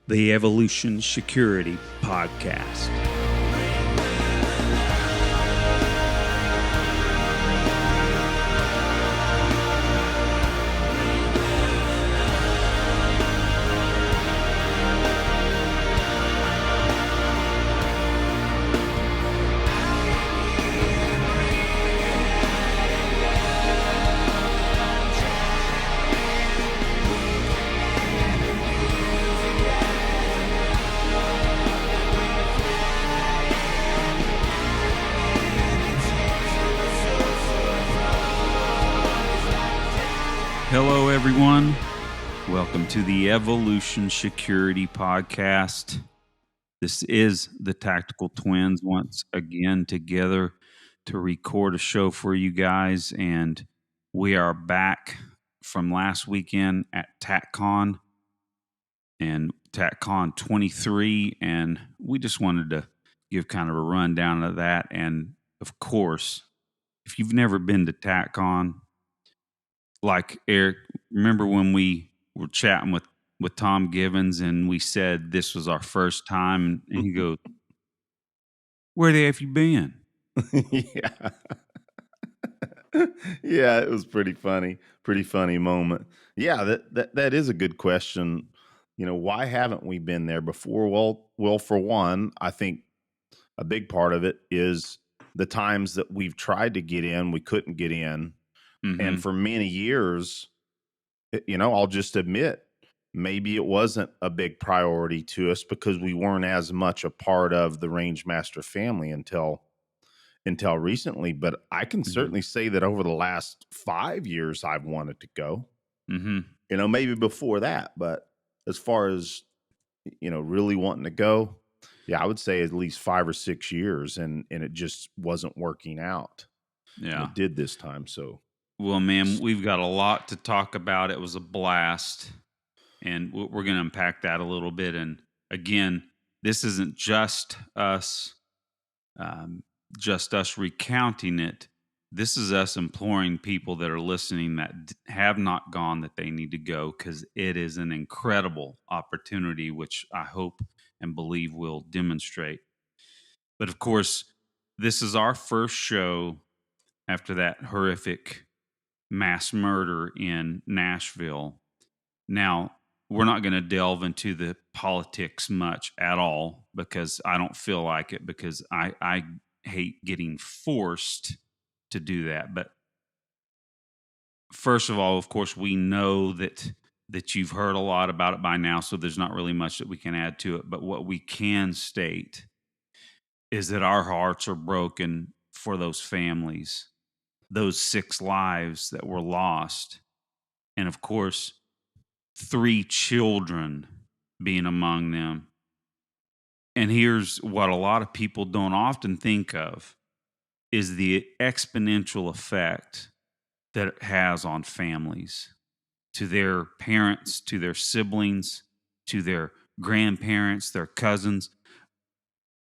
the Evolution Security Podcast. Hello, everyone. Welcome to the Evolution Security Podcast. This is the Tactical Twins once again together to record a show for you guys. And we are back from last weekend at TacCon and TacCon 23. And we just wanted to give kind of a rundown of that. And of course, if you've never been to TacCon, like Eric, remember when we were chatting with Tom Givens and we said this was our first time, and he goes, "Where the F you been?" Yeah. Yeah, it was pretty funny moment. Yeah, that is a good question. You know, why haven't we been there before? Well, for one, I think a big part of it is the times that we've tried to get in, we couldn't get in. And for many years, I'll just admit, maybe it wasn't a big priority to us because we weren't as much a part of the Rangemaster family until recently. But I can certainly say that over the last 5 years, I've wanted to go. Maybe before that, but as far as really wanting to go, yeah, I would say at least 5 or 6 years, and it just wasn't working out. Yeah, it did this time. So. Well, man, we've got a lot to talk about. It was a blast, and we're going to unpack that a little bit. And again, this isn't just us recounting it. This is us imploring people that are listening that have not gone that they need to go, because it is an incredible opportunity, which I hope and believe will demonstrate. But of course, this is our first show after that horrific mass murder in Nashville. Now, we're not going to delve into the politics much at all, because I don't feel like it, because I hate getting forced to do that. But first of all, of course, we know that you've heard a lot about it by now, so there's not really much that we can add to it. But what we can state is that our hearts are broken for those families, those 6 lives that were lost, and of course, 3 children being among them. And here's what a lot of people don't often think of, is the exponential effect that it has on families, to their parents, to their siblings, to their grandparents, their cousins.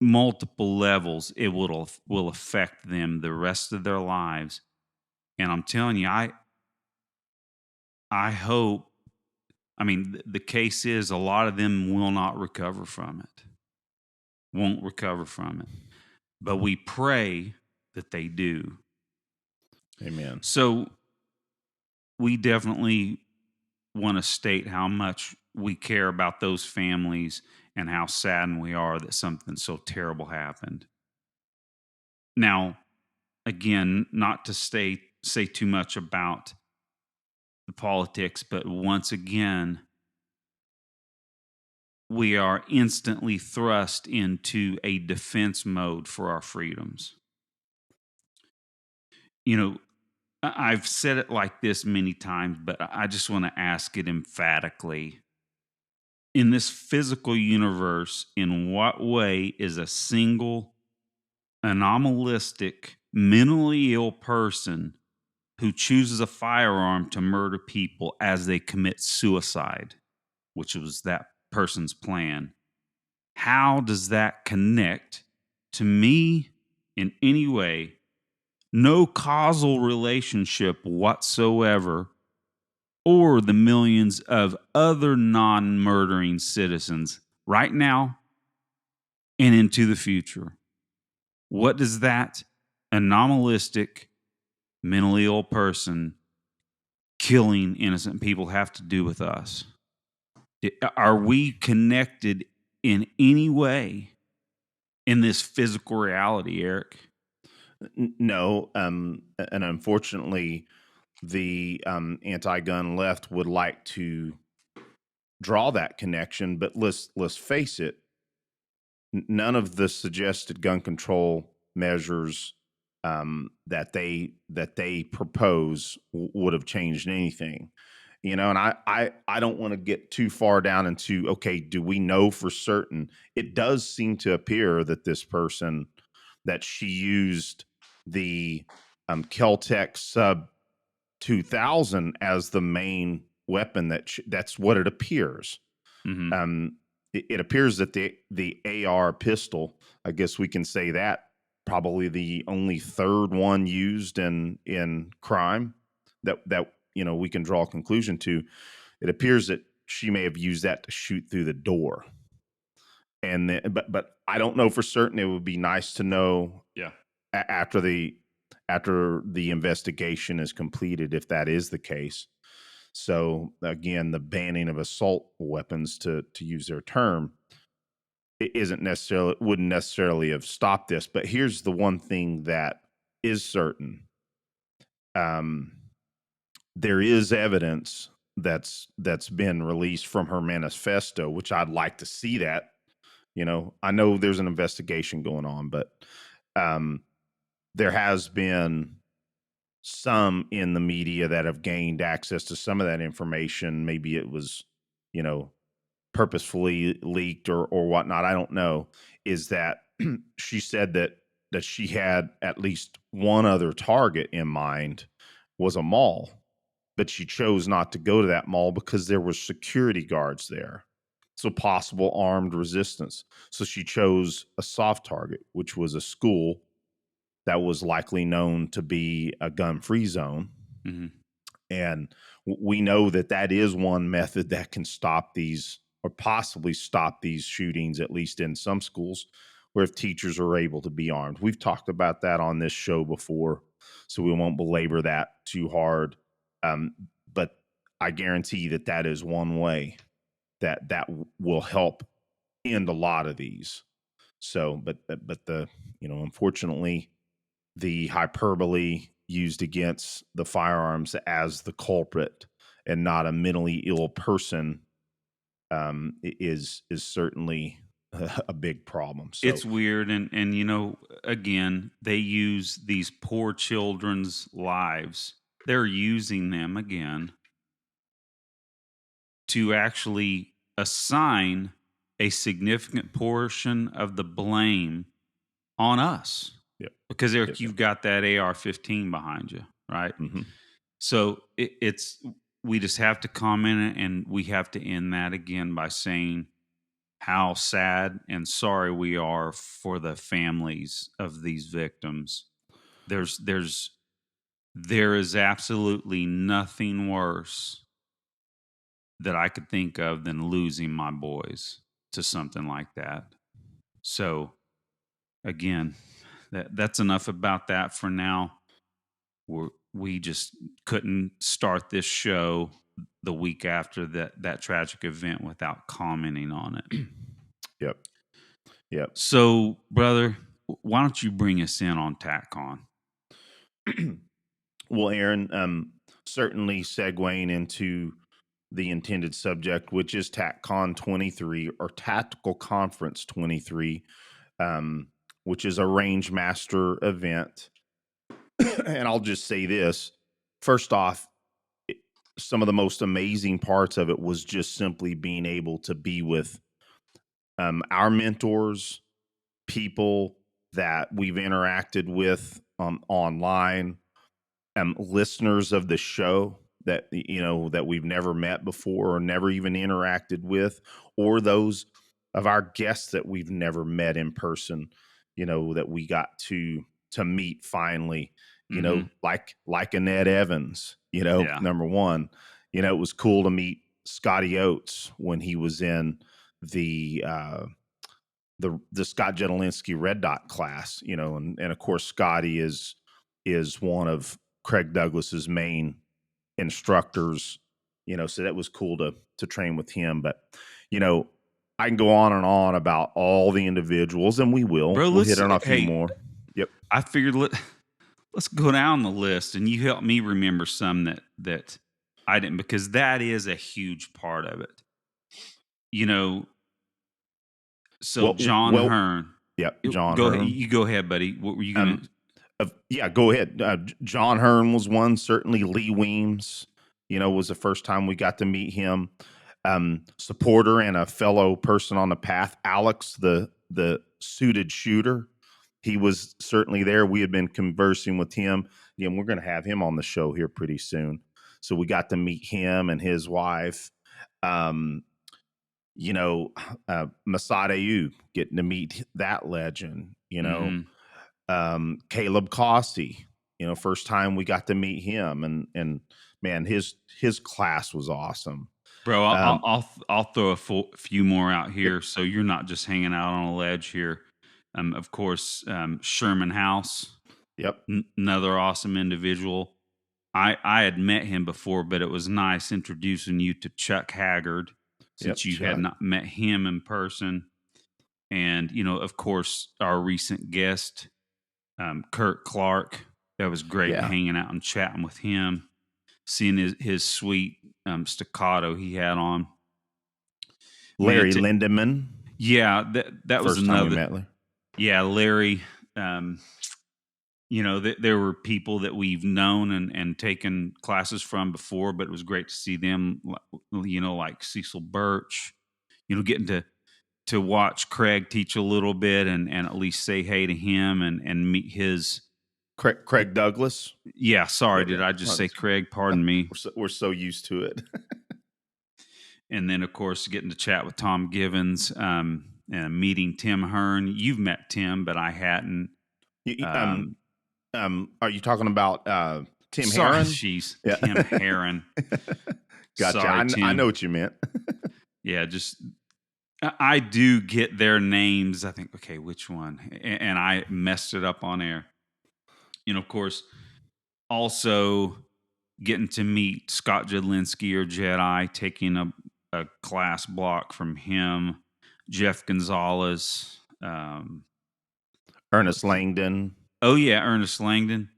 Multiple levels, it will affect them the rest of their lives. And I'm telling you, I hope, the case is a lot of them will not recover from it, won't recover from it. But we pray that they do. Amen. So we definitely want to state how much we care about those families and how saddened we are that something so terrible happened. Now, again, not to say too much about the politics, but once again, we are instantly thrust into a defense mode for our freedoms. I've said it like this many times, but I just want to ask it emphatically. In this physical universe, in what way is a single, anomalistic, mentally ill person who chooses a firearm to murder people as they commit suicide, which was that person's plan, how does that connect to me in any way? No causal relationship whatsoever or the millions of other non-murdering citizens right now and into the future? What does that anomalistic, mentally ill person killing innocent people have to do with us? Are we connected in any way in this physical reality, Eric? No, and unfortunately, the anti-gun left would like to draw that connection, but let's face it, none of the suggested gun control measures that they propose would have changed anything. And I don't want to get too far down into, okay, do we know for certain? It does seem to appear that this person, that she used the Keltec sub 2000 as the main weapon, that's what it appears. Mm-hmm. It appears that the AR pistol, I guess we can say that, probably the only third one used in crime that we can draw a conclusion to. It appears that she may have used that to shoot through the door. And but I don't know for certain. It would be nice to know, Yeah. After the investigation is completed, if that is the case. So again, the banning of assault weapons, to use their term, wouldn't necessarily have stopped this. But here's the one thing that is certain: there is evidence that's been released from her manifesto, which I'd like to see. That, I know there's an investigation going on, but there has been some in the media that have gained access to some of that information. Maybe it was, purposefully leaked or whatnot. I don't know. Is that she said that she had at least one other target in mind, was a mall, but she chose not to go to that mall because there were security guards there. So possible armed resistance. So she chose a soft target, which was a school that was likely known to be a gun-free zone. Mm-hmm. And we know that is one method that can stop these, or possibly stop these shootings, at least in some schools, where if teachers are able to be armed. We've talked about that on this show before, so we won't belabor that too hard. But I guarantee that is one way that will help end a lot of these. So, but the, unfortunately, the hyperbole used against the firearms as the culprit and not a mentally ill person is certainly a big problem. So It's weird, and again, they use these poor children's lives. They're using them again to actually assign a significant portion of the blame on us. Yep. Because Eric, Yep. you've got that AR-15 behind you, right? Mm-hmm. So we just have to comment, and we have to end that again by saying how sad and sorry we are for the families of these victims. There is absolutely nothing worse that I could think of than losing my boys to something like that. So again, that's enough about that for now. We just couldn't start this show the week after that tragic event without commenting on it. Yep. So, brother, why don't you bring us in on TacCon? Well, Aaron, certainly segueing into the intended subject, which is TacCon 23, or Tactical Conference 23, which is a Rangemaster event. And I'll just say this. First off, some of the most amazing parts of it was just simply being able to be with our mentors, people that we've interacted with online, listeners of the show that that we've never met before or never even interacted with, or those of our guests that we've never met in person, that we got to meet finally, like a Ned Evans, Yeah. number one, it was cool to meet Scotty Oates when he was in the Scott Jedlinski Red Dot class, and of course Scotty is one of Craig Douglas's main instructors, so that was cool to train with him. But I can go on and on about all the individuals, and Bro, we'll hit on a few more. Yep. I figured let's go down the list, and you help me remember some that I didn't, because that is a huge part of it. So John Hearn. Yep, John Hearn. You go ahead, buddy. What were you going to? Yeah, go ahead. John Hearn was one. Certainly Lee Weems, was the first time we got to meet him. Supporter and a fellow person on the path, Alex, the suited shooter. He was certainly there. We had been conversing with him. We're going to have him on the show here pretty soon. So we got to meet him and his wife. Masada, getting to meet that legend, Caleb Cossey, first time we got to meet him, and man, his class was awesome. Bro, I'll throw a few more out here. Yep. So you're not just hanging out on a ledge here. Of course, Sherman House. Yep. Another awesome individual. I had met him before, but it was nice introducing you to Chuck Haggard, since you had not met him in person. And, of course, our recent guest, Kurt Clark. That was great hanging out and chatting with him, seeing his sweet staccato he had on. Larry Lindemann. Yeah, that was another. Met yeah, Larry. There were people that we've known and taken classes from before, but it was great to see them, like Cecil Birch, getting to watch Craig teach a little bit and at least say hey to him and meet his Craig Douglas. Yeah. Sorry. Did I just say Craig? Pardon me. We're so used to it. And then of course, getting to chat with Tom Givens, and meeting Tim Hearn. You've met Tim, but I hadn't. Are you talking about Tim Heron? Tim Heron. Gotcha. Sorry, I know what you meant. Yeah, just I do get their names. I think, okay, which one? And I messed it up on air. Of course, also getting to meet Scott Jedlinski or Jedi, taking a class block from him, Jeff Gonzalez, Ernest Langdon. Oh, yeah, Ernest Langdon.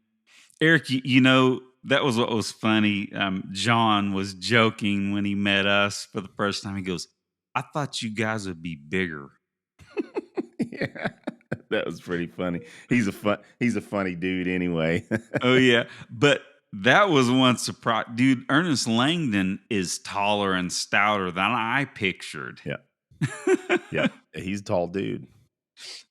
Eric, that was what was funny. John was joking when he met us for the first time. He goes, I thought you guys would be bigger. Yeah, that was pretty funny. He's a funny dude anyway. Oh, yeah. But that was one surprise. Dude, Ernest Langdon is taller and stouter than I pictured. Yeah. Yeah, he's a tall dude.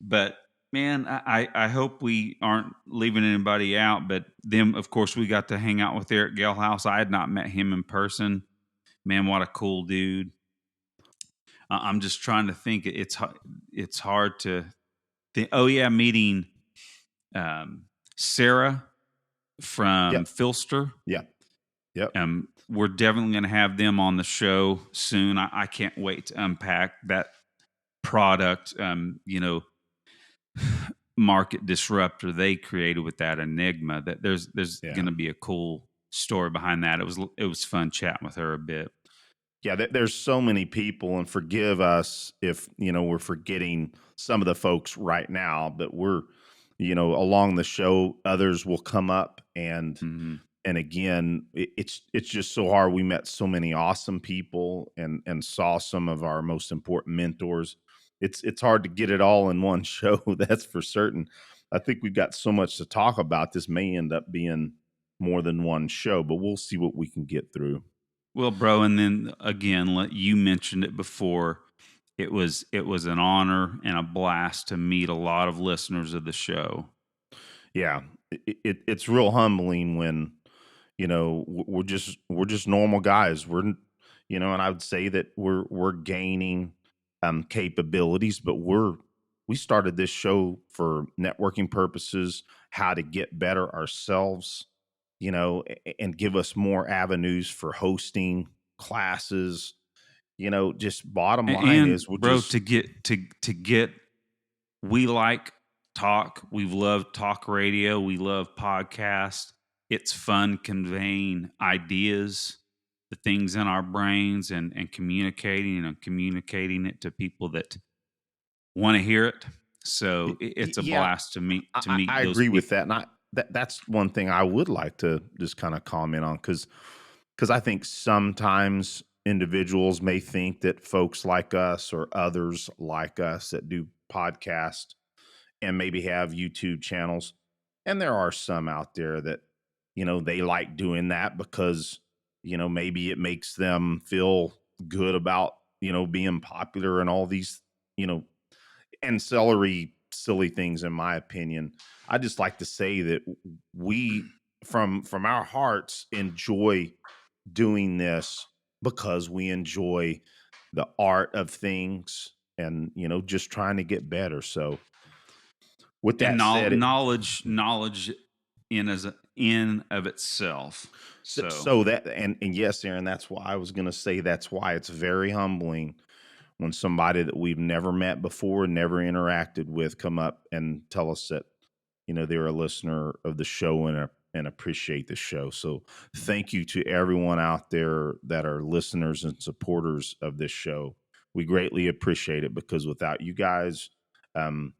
But man, I hope we aren't leaving anybody out. But them, of course, we got to hang out with Eric Gelhaus. I had not met him in person. Man, what a cool dude. I'm just trying to think. It's hard to think. Oh, yeah, meeting Sarah from Filster. Yeah. Yep. We're definitely going to have them on the show soon. I can't wait to unpack that product, market disruptor they created with that Enigma. That there's going to be a cool story behind that. It was fun chatting with her a bit. Yeah, there's so many people, and forgive us if we're forgetting some of the folks right now. But we're along the show, others will come up, and again, it's just so hard. We met so many awesome people and saw some of our most important mentors. It's hard to get it all in one show, that's for certain. I think we've got so much to talk about. This may end up being more than one show, but we'll see what we can get through. Well, bro, and then again, you mentioned it before. It was an honor and a blast to meet a lot of listeners of the show. Yeah, it's real humbling when we're just normal guys. We're and I would say that we're gaining capabilities, but we started this show for networking purposes, how to get better ourselves. and give us more avenues for hosting classes. Just bottom line And is we'll bro, just to get we like talk. We love talk radio. We love podcasts. It's fun conveying ideas, the things in our brains, and communicating it to people that want to hear it. So it's a yeah, blast to I meet those agree with people. that. And that's one thing I would like to just kind of comment on, because I think sometimes individuals may think that folks like us or others like us that do podcasts and maybe have YouTube channels, and there are some out there that they like doing that because maybe it makes them feel good about being popular and all these you know ancillary silly things. In my opinion, I just like to say that we from our hearts enjoy doing this because we enjoy the art of things, and just trying to get better. So with And that said, knowledge in of itself. So so that and yes, Aaron, that's why I was going to say, that's why it's very humbling when somebody that we've never met before, never interacted with, come up and tell us that they're a listener of the show and appreciate the show. So thank you to everyone out there that are listeners and supporters of this show. We greatly appreciate it, because without you guys, um,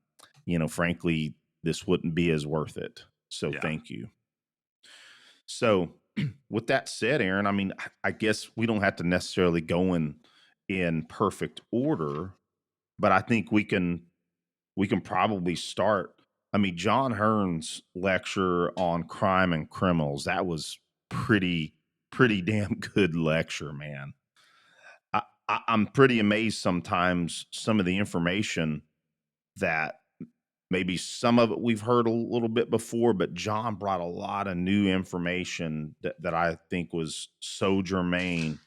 frankly, this wouldn't be as worth it. So yeah. thank you. So, with that said, Aaron, I mean, I guess we don't have to necessarily go in perfect order, but I think we can probably start. I mean, John Hearn's lecture on crime and criminals, that was pretty damn good lecture, man. I'm pretty amazed sometimes some of the information that maybe some of it we've heard a little bit before, but John brought a lot of new information that I think was so germane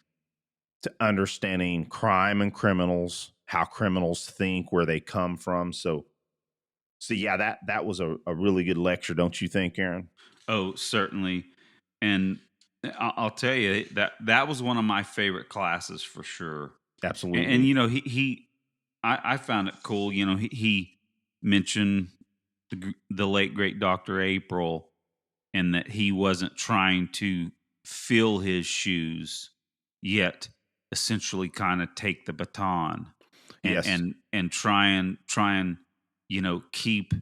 to understanding crime and criminals, how criminals think, where they come from. So yeah, that was a really good lecture, don't you think, Aaron? Oh, certainly. And I'll tell you that was one of my favorite classes for sure. And Absolutely. I found it cool. He mentioned the late great Dr. April, and that he wasn't trying to fill his shoes, yet essentially kind of take the baton and Yes. try and keep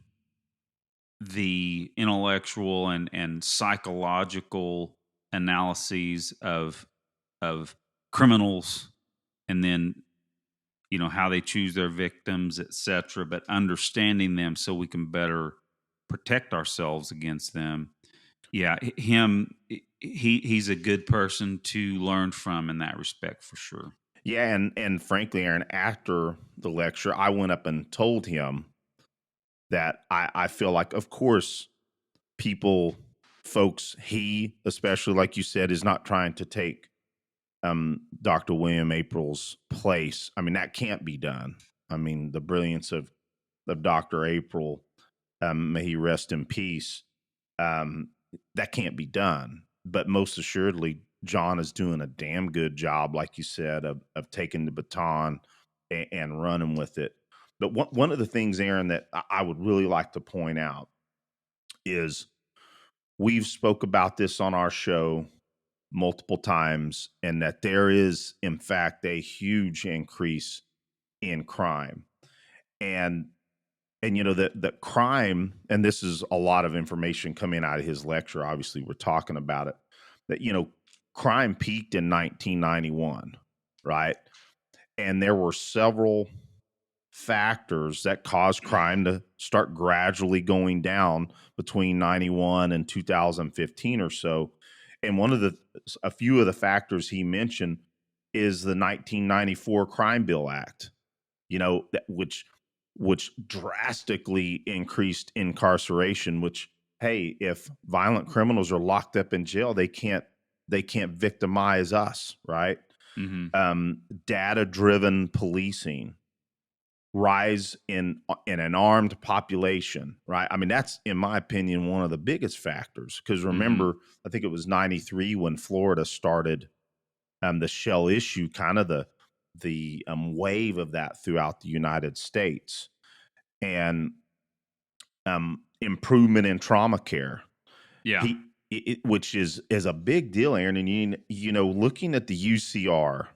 the intellectual and psychological analyses of criminals, and then how they choose their victims, etc., but understanding them so we can better protect ourselves against them. Yeah, he's a good person to learn from in that respect for sure. Yeah, and frankly, Aaron, after the lecture, I went up and told him that I feel like, of course, people, folks, he especially, like you said, is not trying to take Dr. William April's place. I mean, that can't be done. I mean, the brilliance of Dr. April, may he rest in peace. Um, that can't be done. But most assuredly, John is doing a damn good job, like you said, of taking the baton and running with it. But one of the things, Aaron, that I would really like to point out is we've spoke about this on our show multiple times, and that there is, in fact, a huge increase in crime. And that crime, and this is a lot of information coming out of his lecture. Obviously, we're talking about it. That crime peaked in 1991, right? And there were several factors that caused crime to start gradually going down between 91 and 2015 or so. And a few of the factors he mentioned is the 1994 Crime Bill Act, which drastically increased incarceration. Which, hey, if violent criminals are locked up in jail, they can't victimize us, right? Hmm. Data driven policing, rise in an armed population, right? I mean, that's, in my opinion, one of the biggest factors. Because Mm-hmm. remember, I think it was '93 when Florida started the shell issue, kind of the wave of that throughout the United States, and improvement in trauma care. Yeah. Which is a big deal, Aaron. And looking at the UCR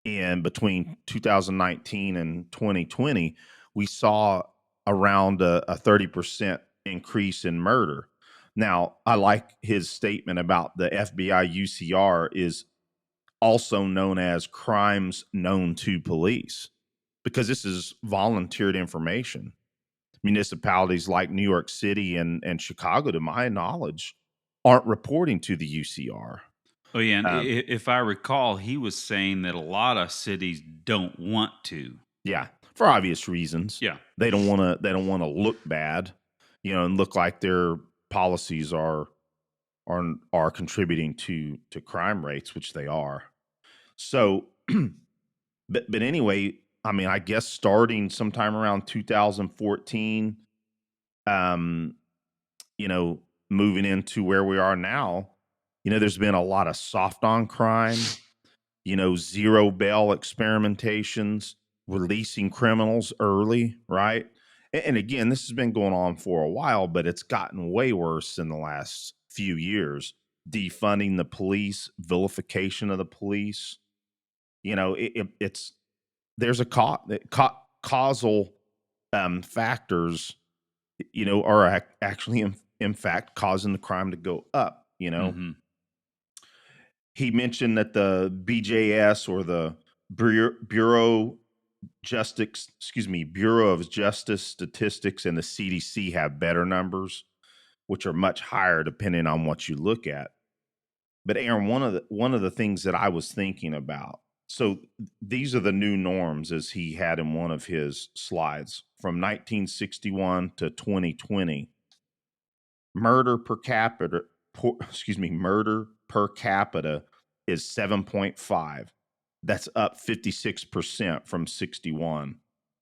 in between 2019 and 2020, we saw around a 30% increase in murder. Now, I like his statement about the FBI UCR is also known as crimes known to police, because this is volunteered information. Municipalities like New York City and Chicago, to my knowledge, aren't reporting to the UCR. Oh yeah, and Um, if I recall, he was saying that a lot of cities don't want to. yeah, for obvious reasons. Yeah. They don't want to. They don't want to look bad, and look like their policies are contributing to crime rates, which they are. So, but anyway, I mean, I guess starting sometime around 2014, um, you know, moving into where we are now, there's been a lot of soft on crime, zero bail experimentations, releasing criminals early, right? And again, this has been going on for a while, but it's gotten way worse in the last few years. Defunding the police, vilification of the police. It's there's a causal factors, are actually in fact causing the crime to go up. Mm-hmm. He mentioned that the BJS, or the Bureau of Justice Statistics, and the CDC have better numbers, which are much higher depending on what you look at. But Aaron, one of the things that I was thinking about, so these are the new norms, as he had in one of his slides, from 1961 to 2020. Murder per capita, murder per capita is 7.5. That's up 56% from 61.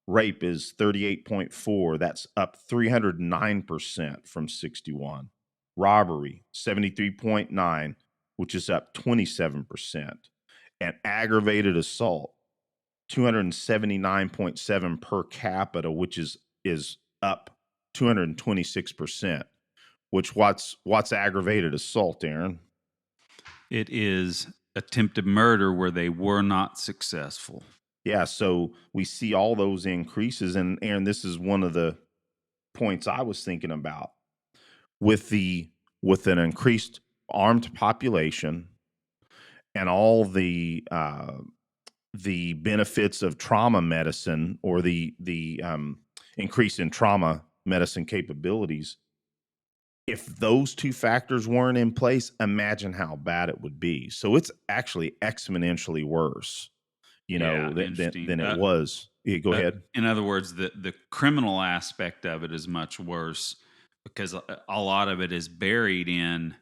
Rape is 38.4. That's up 309% from 61. Robbery, 73.9, which is up 27%. And aggravated assault, 279.7 per capita, which is up 226%. Which what's aggravated assault, Aaron? It is attempted murder where they were not successful. Yeah, so we see all those increases, and Aaron, this is one of the points I was thinking about with an increased armed population and all the benefits of trauma medicine, or the increase in trauma medicine capabilities. If those two factors weren't in place, imagine how bad it would be. So it's actually exponentially worse, Yeah, than interesting. it was. Yeah, go ahead. In other words, the criminal aspect of it is much worse because a lot of it is buried in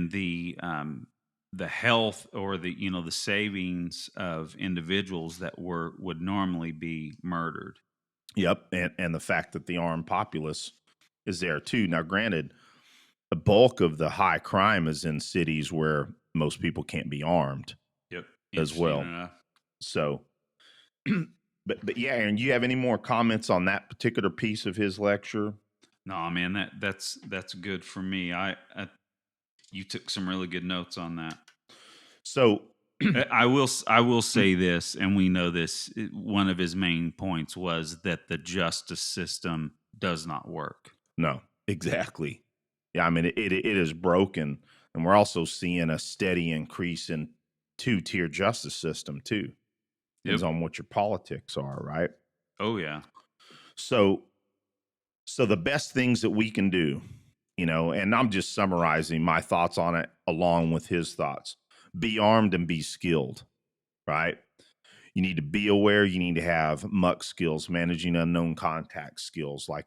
the health, or the savings of individuals that would normally be murdered. Yep, and the fact that the armed populace is there too. Now, granted, the bulk of the high crime is in cities where most people can't be armed Yep, as interesting well. enough. So, but yeah, Aaron, do you have any more comments on that particular piece of his lecture? No, man, that's good for me. You took some really good notes on that. So, I will say this, and we know this. One of his main points was that the justice system does not work. no, exactly. Yeah, I mean, it is broken, and we're also seeing a steady increase in two-tier justice system too. Yep. Depends on what your politics are, right? Oh yeah. So, so the best things that we can do, and I'm just summarizing my thoughts on it along with his thoughts. Be armed and be skilled, right? You need to be aware. You need to have muck skills, managing unknown contact skills, like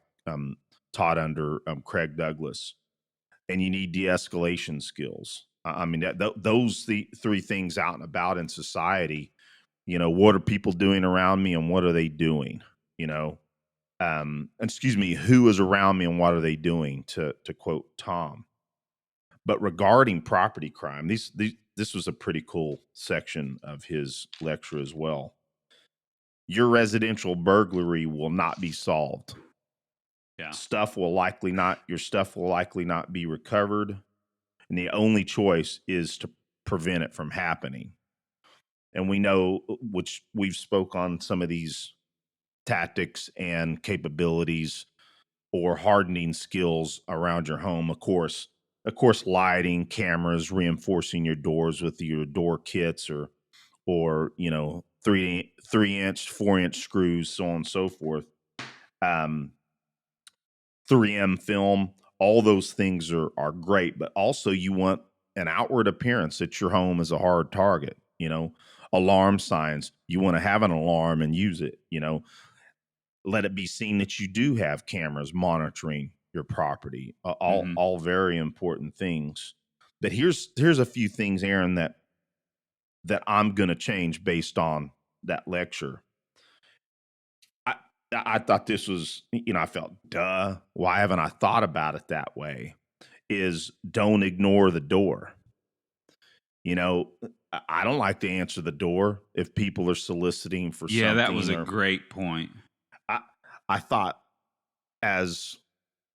taught under Craig Douglas, and you need de-escalation skills. I mean, those the three things out and about in society, what are people doing around me and what are they doing? Excuse me, who is around me and what are they doing? To quote Tom. But regarding property crime, this was a pretty cool section of his lecture as well. Your residential burglary will not be solved. Yeah. Your stuff will likely not be recovered. And the only choice is to prevent it from happening. And we know, which we've spoke on some of these tactics and capabilities or hardening skills around your home. Of course, lighting, cameras, reinforcing your doors with your door kits or 3-inch, 4-inch screws, so on and so forth. 3M film, all those things are great, but also you want an outward appearance that your home is a hard target. Alarm signs, you want to have an alarm and use it. Let it be seen that you do have cameras monitoring your property. All very important things. But here's a few things, Aaron, that I'm going to change based on that lecture. I thought this was, I felt, duh, why haven't I thought about it that way? Is don't ignore the door. I don't like to answer the door if people are soliciting for something. Yeah, that was a great point. I thought, as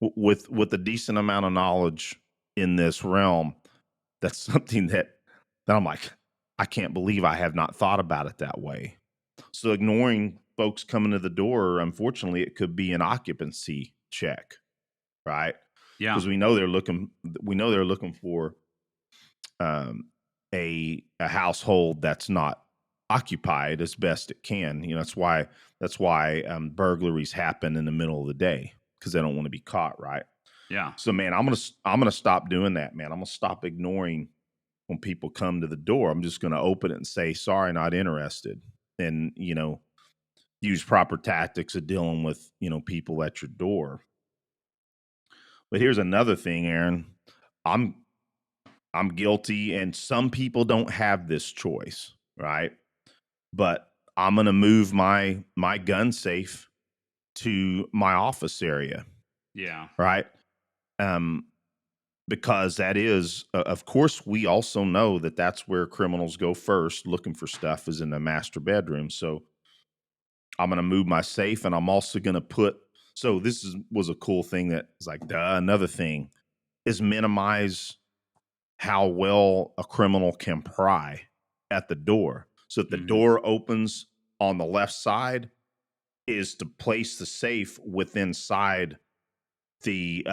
with a decent amount of knowledge in this realm, that's something that I'm like, I can't believe I have not thought about it that way. So ignoring folks coming to the door, unfortunately, it could be an occupancy check, right? Yeah. Because we know they're looking for a household that's not occupied as best it can. That's why burglaries happen in the middle of the day, because they don't want to be caught, right? Yeah. So, man, I'm gonna stop doing that, man. I'm gonna stop ignoring when people come to the door. I'm just gonna open it and say, sorry, not interested. And, use proper tactics of dealing with, people at your door. But here's another thing, Aaron. I'm guilty, and some people don't have this choice, right? But I'm gonna move my gun safe to my office area. Yeah. Right. Because that is, of course, we also know that that's where criminals go first looking for stuff, is in the master bedroom. So I'm going to move my safe, and I'm also going to put, so this was a cool thing that is like, another thing is minimize how well a criminal can pry at the door. So if the door opens on the left side, is to place the safe within inside the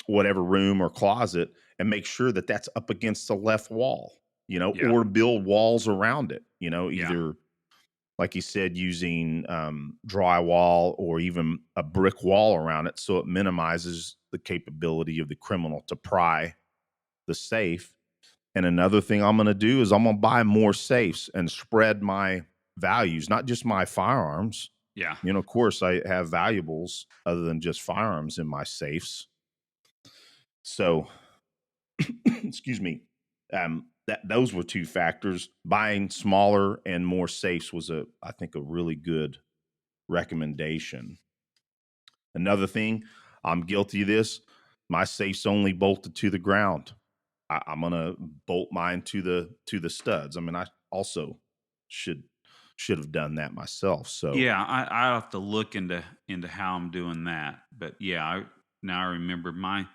whatever room or closet, and make sure that that's up against the left wall, or build walls around it, either, like you said, using drywall or even a brick wall around it, so it minimizes the capability of the criminal to pry the safe. And another thing I'm going to do is I'm going to buy more safes and spread my values, not just my firearms. Yeah. Of course, I have valuables other than just firearms in my safes. So, excuse me, those were two factors. Buying smaller and more safes was, I think, a really good recommendation. Another thing, I'm guilty of this. My safe's only bolted to the ground. I'm gonna bolt mine to the studs. I mean, I also should have done that myself. So yeah, I have to look into how I'm doing that. But yeah, now I remember mine.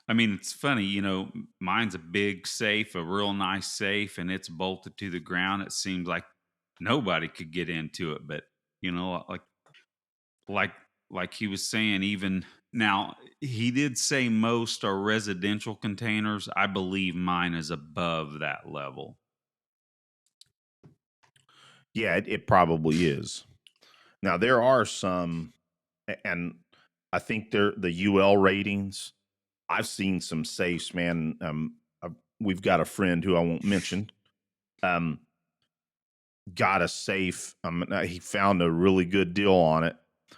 I mean, it's funny, mine's a big safe, a real nice safe, and it's bolted to the ground. It seems like nobody could get into it, but like like he was saying, even now, he did say most are residential containers. I believe mine is above that level. yeah, it probably is. Now there are some, and I think they're the UL ratings. I've seen some safes, man. We've got a friend who I won't mention. Got a safe. He found a really good deal on it.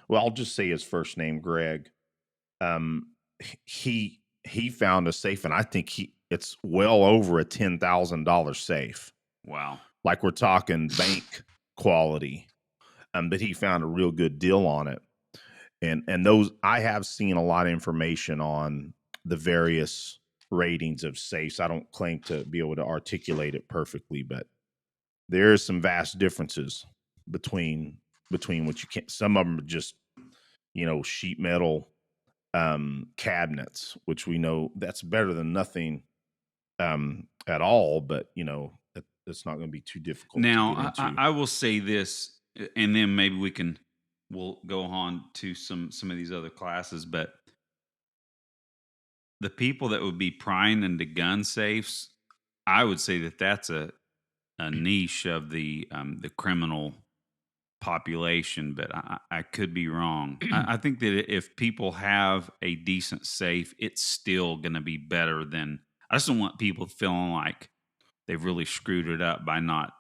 Well, I'll just say his first name, Greg. He found a safe, and I think it's well over a $10,000 safe. Wow. Like, we're talking bank quality, but he found a real good deal on it. And those, I have seen a lot of information on the various ratings of safes. I don't claim to be able to articulate it perfectly, but there is some vast differences between what you can. Some of them are just, sheet metal cabinets, which we know that's better than nothing at all. But it's not going to be too difficult to get Now, into. I will say this, and then maybe we'll go on to some of these other classes. But the people that would be prying into gun safes, I would say that that's a niche of the criminal population, but I could be wrong. I think that if people have a decent safe, it's still going to be better than. I just don't want people feeling like they've really screwed it up by not,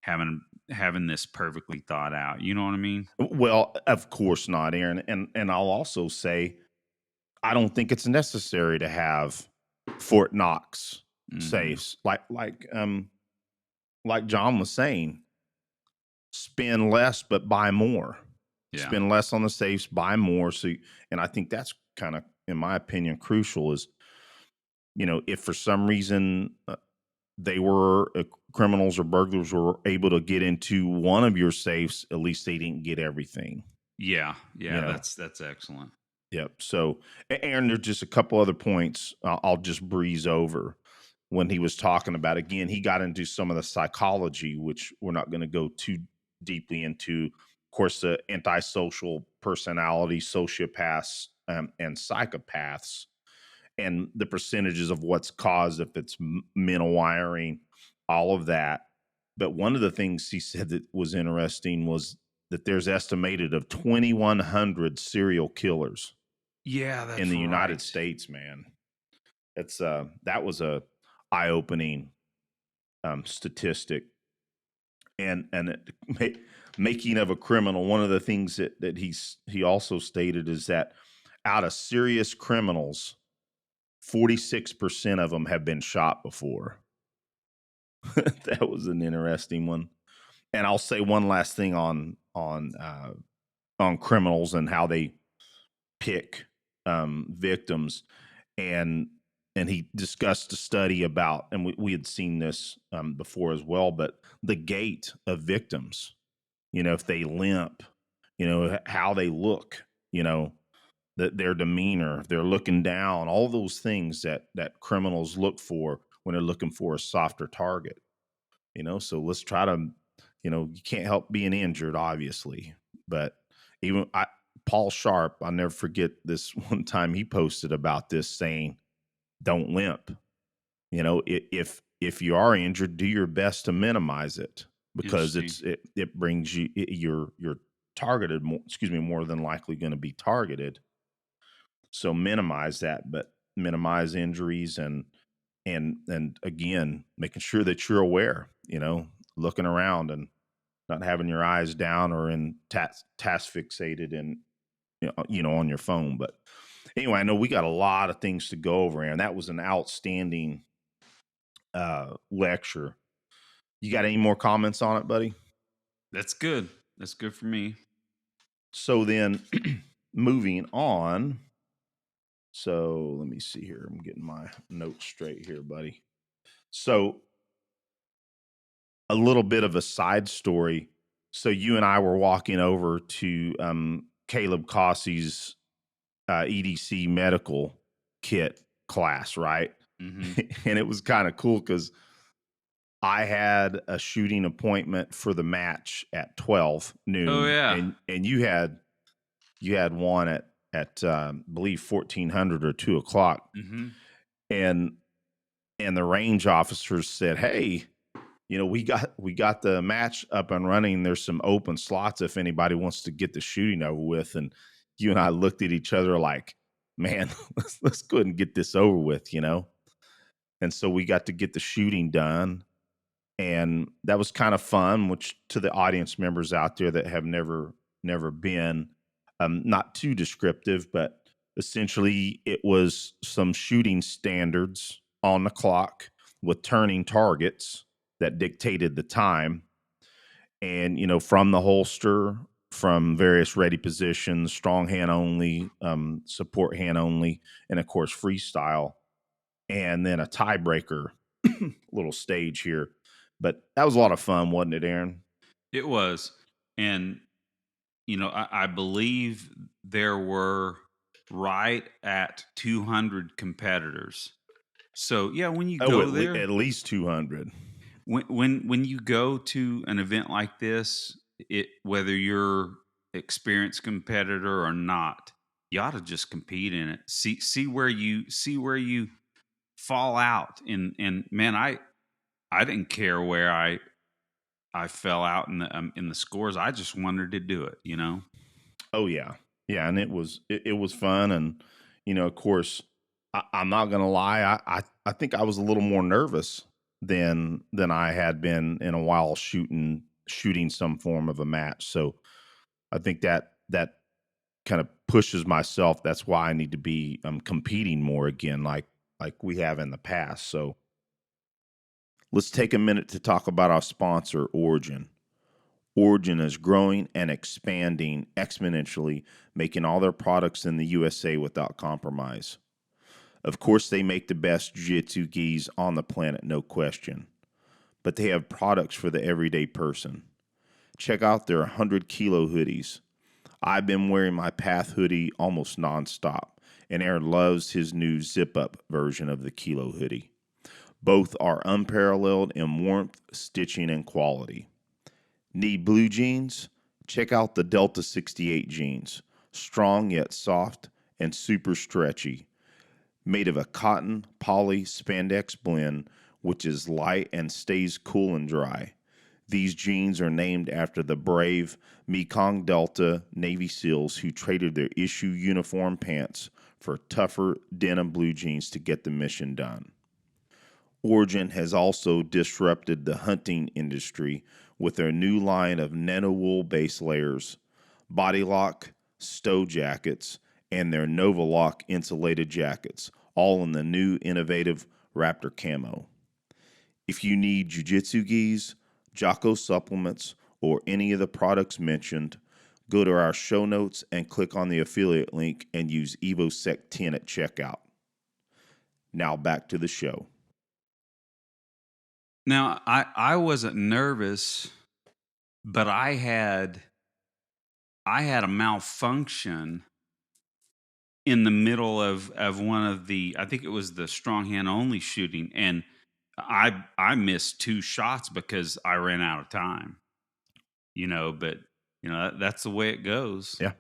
having this perfectly thought out. You know what I mean? Well, of course not, Aaron. And I'll also say I don't think it's necessary to have Fort Knox safes. Like John was saying, spend less but buy more. Yeah. Spend less on the safes, buy more. And I think that's kind of, in my opinion, crucial. Is if for some reason they were criminals or burglars were able to get into one of your safes, at least they didn't get everything. Yeah, that's excellent. Yep. So, Aaron, there's just a couple other points I'll just breeze over. When he was talking about, again, he got into some of the psychology, which we're not going to go too deeply into. Of course, the antisocial personality, sociopaths, and psychopaths, and the percentages of what's caused, if it's mental wiring, all of that. But one of the things he said that was interesting was that there's estimated of 2,100 serial killers. Yeah, that's in the right. United States, man. It's that was a eye-opening statistic. And making of a criminal, one of the things that he also stated is that out of serious criminals, 46% of them have been shot before. That was an interesting one. And I'll say one last thing on criminals and how they pick victims. And he discussed a study about, and we had seen this before as well, but the gait of victims, if they limp, how they look, their demeanor, if they're looking down, all those things that criminals look for when they're looking for a softer target, so let's try to, you can't help being injured, obviously, but even Paul Sharp, I'll never forget this one time he posted about this, saying, don't limp. If you are injured, do your best to minimize it, because it brings you, you're targeted, more than likely going to be targeted. So minimize that, but minimize injuries, and again, making sure that you're aware, looking around and not having your eyes down or in task fixated and, on your phone. But anyway, I know we got a lot of things to go over, and that was an outstanding lecture. You got any more comments on it, buddy? That's good. That's good for me. So then moving on. So let me see here. I'm getting my notes straight here, buddy. So a little bit of a side story. So you and I were walking over to Caleb Cossey's EDC medical kit class, right? Mm-hmm. And it was kind of cool because I had a shooting appointment for the match at 12 noon. Oh yeah. And you had one at I believe 1400 or 2 o'clock. Mm-hmm. And the range officers said, hey, we got the match up and running. There's some open slots if anybody wants to get the shooting over with. And you and I looked at each other like, man, let's go ahead and get this over with, And so we got to get the shooting done. And that was kind of fun, which to the audience members out there that have never been, not too descriptive, but essentially it was some shooting standards on the clock with turning targets that dictated the time. and from the holster, from various ready positions, strong hand only, support hand only, and of course freestyle, and then a tiebreaker little stage here. But that was a lot of fun, wasn't it, Aaron? It was. And, I believe there were right at 200 competitors. So, yeah, when you Oh, go there, at least 200. when you go to an event like this, whether you're experienced competitor or not, you ought to just compete in it. See where you fall out. And man, I didn't care where I fell out in the scores. I just wanted to do it. Oh yeah, yeah, and it was fun, and of course, I'm not gonna lie, I think I was a little more nervous than I had been in a while shooting some form of a match. So I think that kind of pushes myself. That's why I need to be competing more again, like we have in the past. So let's take a minute to talk about our sponsor, Origin. Origin is growing and expanding exponentially, making all their products in the USA without compromise. Of course, they make the best jiu-jitsu gis on the planet, no question. But they have products for the everyday person. Check out their 100-kilo hoodies. I've been wearing my Path hoodie almost nonstop, and Aaron loves his new zip-up version of the kilo hoodie. Both are unparalleled in warmth, stitching, and quality. Need blue jeans? Check out the Delta 68 jeans. Strong yet soft and super stretchy. Made of a cotton poly spandex blend, which is light and stays cool and dry. These jeans are named after the brave Mekong Delta Navy SEALs who traded their issue uniform pants for tougher denim blue jeans to get the mission done. Origin has also disrupted the hunting industry with their new line of nano-wool base layers, body lock, stow jackets, and their Nova Lock insulated jackets, all in the new innovative Raptor camo. If you need jiu-jitsu gis, Jocko supplements, or any of the products mentioned, go to our show notes and click on the affiliate link and use EvoSec10 at checkout. Now back to the show. Now, I wasn't nervous, but I had a malfunction in the middle of one of the, I think it was the strong hand only shooting, and I missed two shots because I ran out of time. But that's the way it goes. Yeah.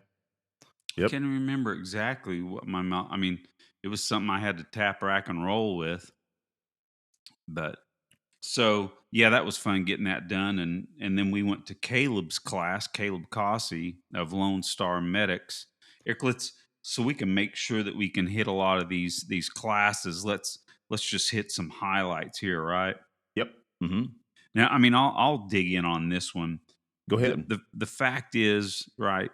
I Yep. can't remember exactly what I mean, it was something I had to tap, rack, and roll with. But so yeah, that was fun getting that done, and then we went to Caleb's class, Caleb Cossey of Lone Star Medics. Eric, so we can make sure that we can hit a lot of these classes. Let's just hit some highlights here, right? Yep. Mm-hmm. Now, I mean, I'll dig in on this one. Go The ahead. the the fact is, right?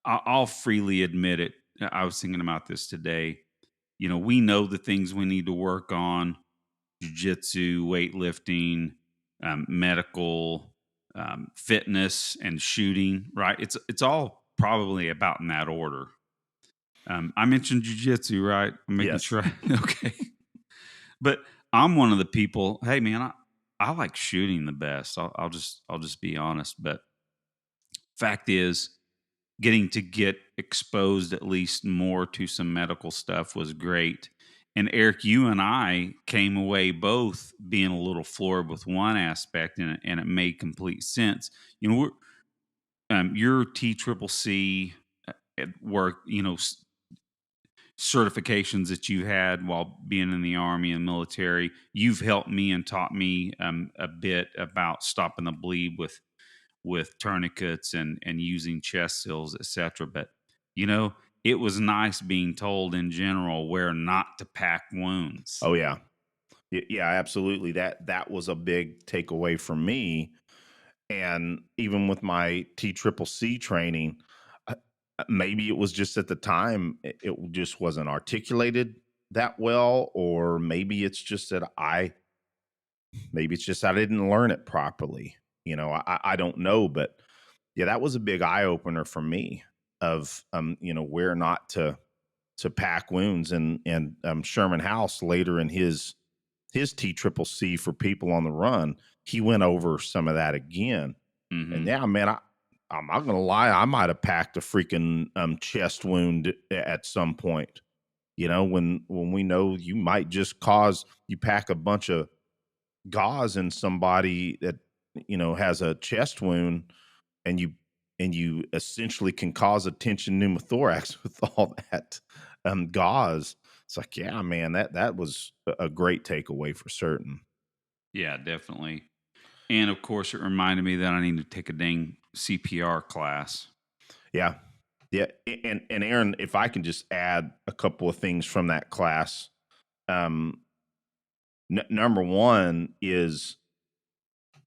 I'll freely admit it. I was thinking about this today. We know the things we need to work on: jiu-jitsu, weightlifting, medical, fitness, and shooting. Right? It's all probably about in that order. I mentioned jiu-jitsu, right? I'm making Yes. sure. Okay, but I'm one of the people. Hey, man, I like shooting the best. I'll just be honest. But fact is, getting to get exposed at least more to some medical stuff was great. And Eric, you and I came away both being a little floored with one aspect, and it made complete sense. Your TCCC work, certifications that you had while being in the Army and military, you've helped me and taught me a bit about stopping the bleed with tourniquets and using chest seals, etc. But it was nice being told in general where not to pack wounds. Oh yeah. Yeah, absolutely. That was a big takeaway for me. And even with my TCCC training, uh, maybe it was just at the time it just wasn't articulated that well, or maybe it's just that I didn't learn it properly. I don't know, but yeah, that was a big eye opener for me of where not to pack wounds. And Sherman House later in his TCCC for people on the run, he went over some of that again. And Mm-hmm. yeah, man, I'm not gonna lie, I might have packed a freaking chest wound at some point. When we know you might just you pack a bunch of gauze in somebody that has a chest wound, and you essentially can cause a tension pneumothorax with all that gauze. It's like, yeah, man, that was a great takeaway for certain. Yeah, definitely. And of course, it reminded me that I need to take a dang CPR class. Yeah. Yeah. And Aaron, if I can just add a couple of things from that class. Um, Number one is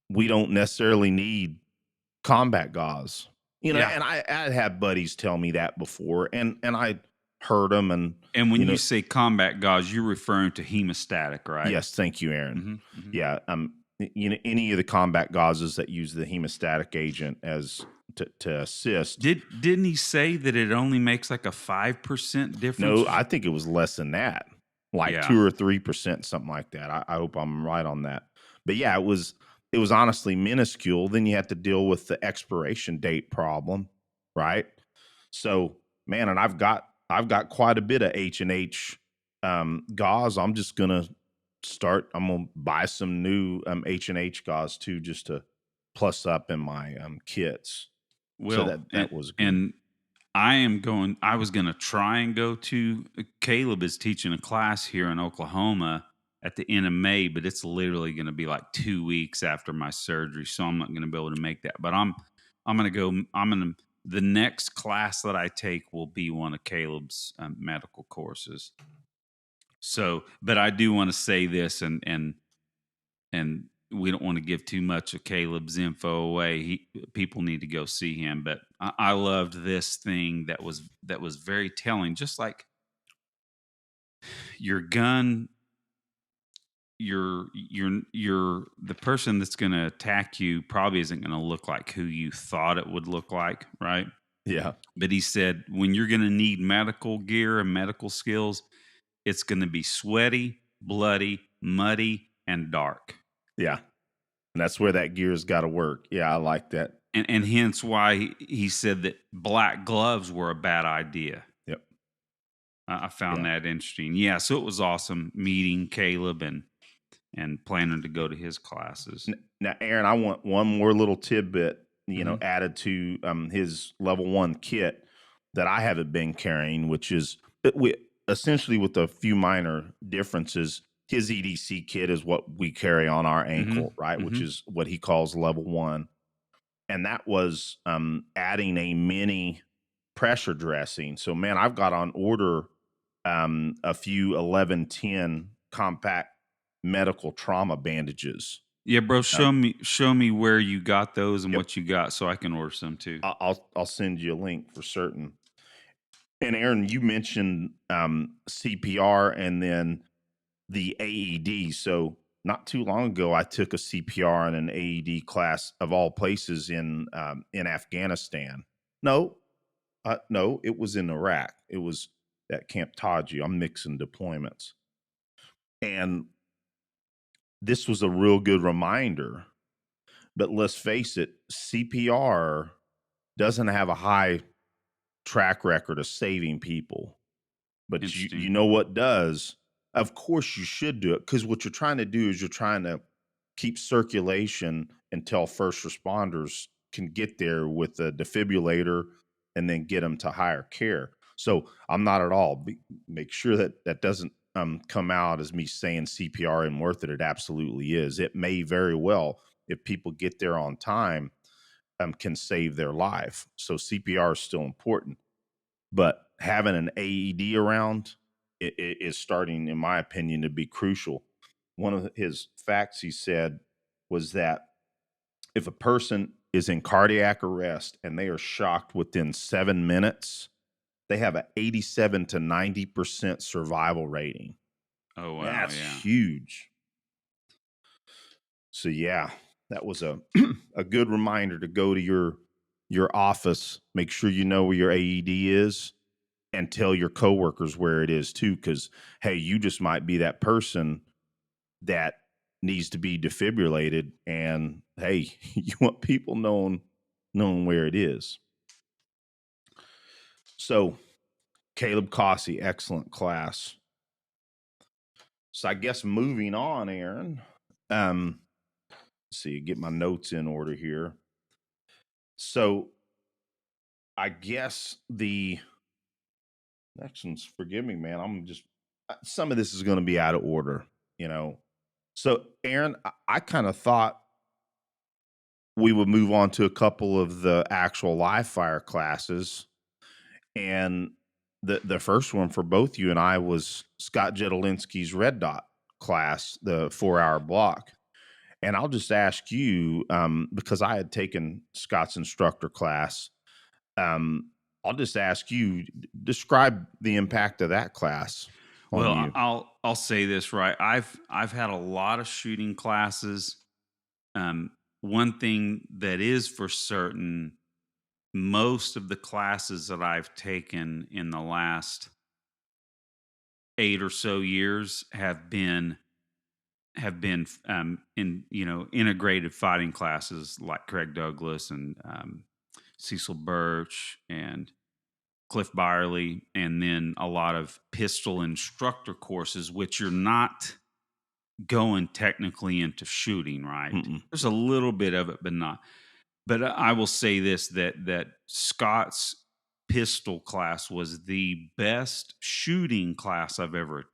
we don't necessarily need combat gauze. Yeah. And I had buddies tell me that before, and I heard them, and And when you say combat gauze, you're referring to hemostatic, right? yes, thank you, Aaron. Mm-hmm, mm-hmm. Yeah, any of the combat gauzes that use the hemostatic agent as to assist. Didn't he say that it only makes like a 5% difference? No, I think it was less than that, like Yeah. 2 or 3%, something like that. I hope I'm right on that. But yeah, it was honestly minuscule. Then you have to deal with the expiration date problem, right? So, man, and I've got quite a bit of H&H gauze. I'm just gonna I'm gonna buy some new H&H gauze too, just to plus up in my kits. Well, So that was good. and I was going to try and go to Caleb is teaching a class here in Oklahoma at the end of May, but it's literally going to be like 2 weeks after my surgery, so I'm not going to be able to make that. But I'm going to go. The next class that I take will be one of Caleb's medical courses. So, but I do want to say this, and we don't want to give too much of Caleb's info away. People need to go see him. But I loved this thing that was very telling. Just like your gun, the person that's going to attack you probably isn't going to look like who you thought it would look like, right? Yeah. But he said when you're going to need medical gear and medical skills, it's going to be sweaty, bloody, muddy, and dark. Yeah. And that's where that gear's got to work. Yeah, I like that. And hence why he said that black gloves were a bad idea. Yep. I found that interesting. Yeah, so it was awesome meeting Caleb and planning to go to his classes. Now, Aaron, I want one more little tidbit, added to his level 1 kit that I haven't been carrying, which is essentially with a few minor differences. His EDC kit is what we carry on our ankle, right? Which is what he calls level 1. And that was adding a mini pressure dressing. So, man, I've got on order a few 1110 compact medical trauma bandages. Yeah, bro, show me where you got those and what you got, so I can order some too. I'll send you a link for certain. And Aaron, you mentioned CPR and then the AED. So not too long ago, I took a CPR and an AED class of all places in Afghanistan. No, it was in Iraq. It was at Camp Taji. I'm mixing deployments. And this was a real good reminder. But let's face it, CPR doesn't have a high track record of saving people. But you know what does? Of course you should do it, because what you're trying to do is you're trying to keep circulation until first responders can get there with a defibrillator and then get them to higher care. So I'm not at all, make sure that doesn't come out as me saying CPR isn't worth it. It absolutely is. It may very well, if people get there on time, can save their life. So CPR is still important. But having an AED around is starting, in my opinion, to be crucial. One of his facts he said was that if a person is in cardiac arrest and they are shocked within 7 minutes, they have an 87 to 90% survival rating. Oh, wow. That's huge. So, yeah. that was a a good reminder to go to your office, make sure you know where your AED is, and tell your coworkers where it is too. Because hey, you just might be that person that needs to be defibrillated, and hey, you want people knowing where it is. So Caleb Cossey, excellent class. So I guess moving on, Aaron. Let's see, get my notes in order here. So I guess the next one's, forgive me, man. I'm just, some of this is going to be out of order, you know. So Aaron, I kind of thought we would move on to a couple of the actual live fire classes. And the first one for both you and I was Scott Jedelinsky's Red Dot class, the 4-hour block. And I'll just ask you, because I had taken Scott's instructor class, I'll just ask you, describe the impact of that class on Well, you. I'll say this, right. I've had a lot of shooting classes. One thing that is for certain, most of the classes that I've taken in the last 8 or so years have been in integrated fighting classes like Craig Douglas and Cecil Birch and Cliff Byerly, and then a lot of pistol instructor courses, which you're not going technically into shooting, right? Mm-mm. There's a little bit of it, but not. But I will say this, that Scott's pistol class was the best shooting class I've ever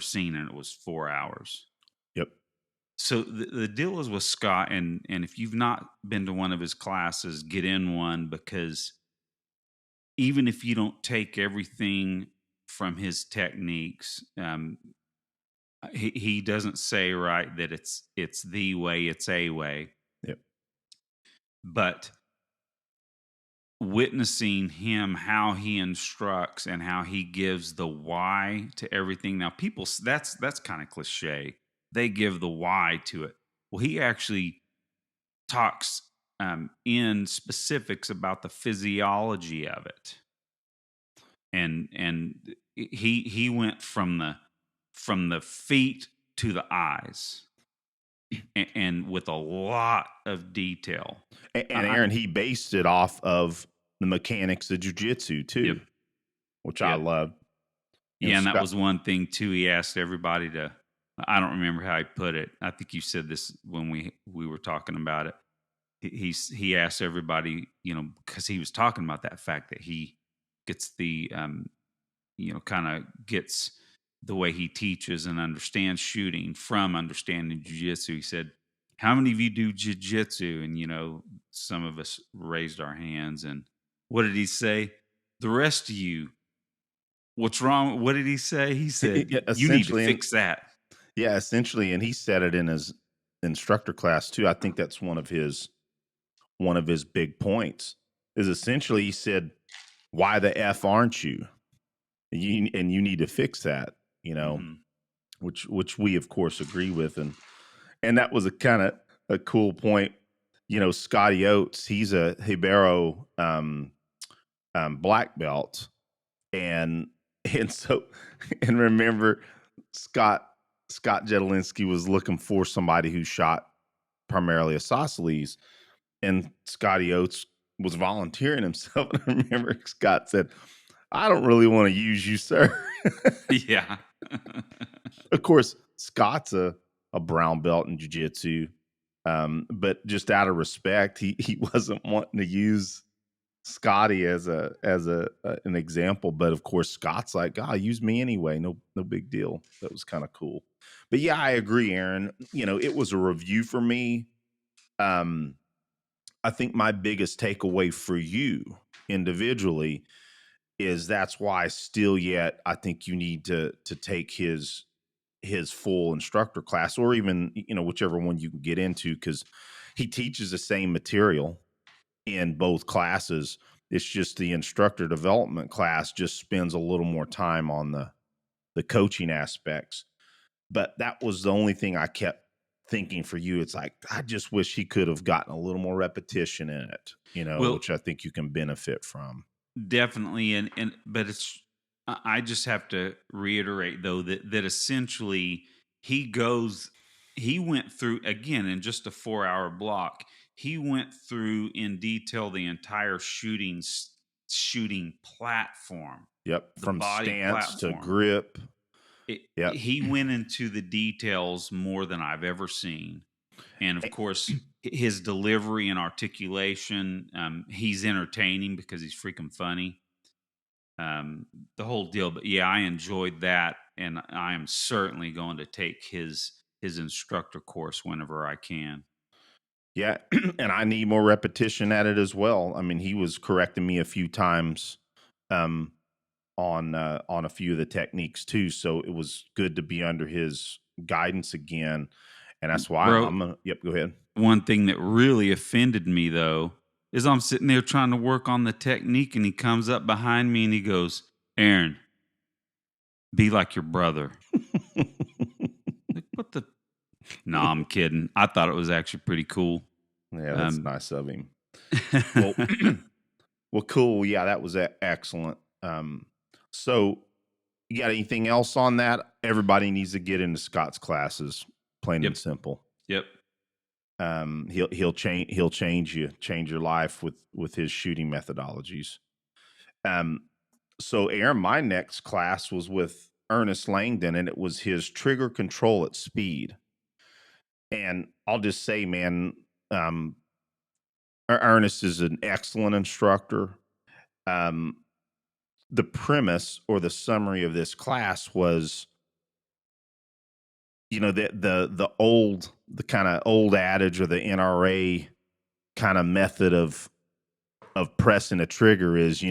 seen, and it was 4 hours. Yep. So the deal is with Scott, and if you've not been to one of his classes, get in one, because even if you don't take everything from his techniques, he doesn't say, right, that it's the way, it's a way. Yep. But witnessing him, how he instructs and how he gives the why to everything. Now, people, that's kind of cliche. They give the why to it. Well, he actually talks in specifics about the physiology of it, and he went from the feet to the eyes, and with a lot of detail. And Aaron, he based it off of the mechanics of jiu-jitsu too, Yep. which I loved. Yeah, and that was one thing too. He asked everybody to, I don't remember how he put it. I think you said this when we were talking about it. He asked everybody, because he was talking about that fact that he gets the, kind of gets the way he teaches and understands shooting from understanding jiu-jitsu. He said, how many of you do jiu-jitsu? And, some of us raised our hands. And what did he say? The rest of you, what's wrong? What did he say? He said, you need to fix that. Yeah, essentially. And he said it in his instructor class too. I think that's one of his big points is essentially he said, why the F aren't you? And you need to fix that, Mm-hmm. which we of course agree with. And that was a kind of a cool point. Scotty Oates, he's a Hibero black belt. And so, and remember Scott Jedelinsky was looking for somebody who shot primarily isosceles, and Scotty Oates was volunteering himself. And I remember Scott said, I don't really want to use you, sir. Yeah. Of course, Scott's a brown belt in jiu-jitsu, but just out of respect, he wasn't wanting to use Scotty as an example. But of course, Scott's like, use me anyway. No big deal. That was kind of cool. But yeah, I agree, Aaron. It was a review for me. I think my biggest takeaway for you individually is that's why still yet I think you need to take his full instructor class, or even whichever one you can get into, because he teaches the same material in both classes. It's just the instructor development class just spends a little more time on the coaching aspects. But that was the only thing I kept thinking for you, it's like, I just wish he could have gotten a little more repetition in it, Well, which I think you can benefit from. definitely, and but I just have to reiterate though that essentially he goes he went through again in just a 4-hour block. He went through in detail the entire shooting platform, Yep. the From body stance to platform. grip. Yep. He went into the details more than I've ever seen. And of Eh, course, his delivery and articulation, he's entertaining because he's freaking funny. Um, the whole deal. But yeah, I enjoyed that, and I am certainly going to take his instructor course whenever I can. Yeah. And I need more repetition at it as well. I mean, he was correcting me a few times um, on a few of the techniques too. So it was good to be under his guidance again. And that's why Bro, I'm gonna, yep, go ahead. one thing that really offended me though is I'm sitting there trying to work on the technique, and he comes up behind me and he goes, "Aaron, be like your brother." Like, what the? No, I'm kidding. I thought it was actually pretty cool. Yeah, that's Um, nice of him. Well, well, cool. Yeah, that was excellent. So you got anything else on that? Everybody needs to get into Scott's classes, plain yep, and simple. yep. He'll change your life with his shooting methodologies. Um, so Aaron, my next class was with Ernest Langdon, and it was his trigger control at speed. And I'll just say, man, um, Ernest is an excellent instructor. Um, the premise or the summary of this class was, the kind of old adage or the NRA kind of method of pressing a trigger is,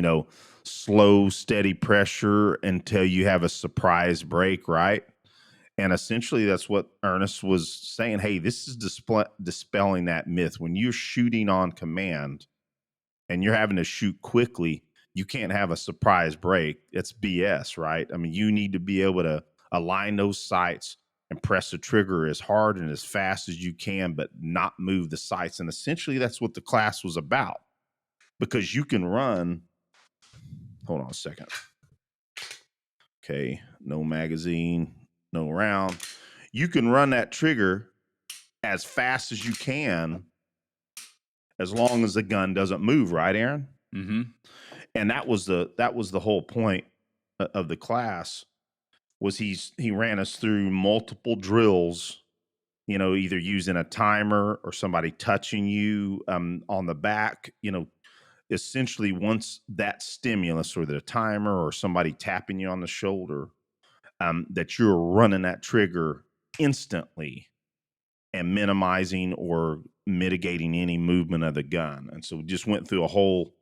slow, steady pressure until you have a surprise break, right? And essentially, that's what Ernest was saying. Hey, this is dispelling that myth. When you're shooting on command and you're having to shoot quickly, you can't have a surprise break. It's BS, right? I mean, you need to be able to align those sights and press the trigger as hard and as fast as you can, but not move the sights. And essentially, that's what the class was about, because you can run. Hold on a second. Okay, no magazine, no round. You can run that trigger as fast as you can, as long as the gun doesn't move, right, Aaron? Mm-hmm. And that was the whole point of the class. Was he ran us through multiple drills, either using a timer or somebody touching you on the back, essentially once that stimulus or the timer or somebody tapping you on the shoulder, that you're running that trigger instantly and minimizing or mitigating any movement of the gun. And so we just went through a whole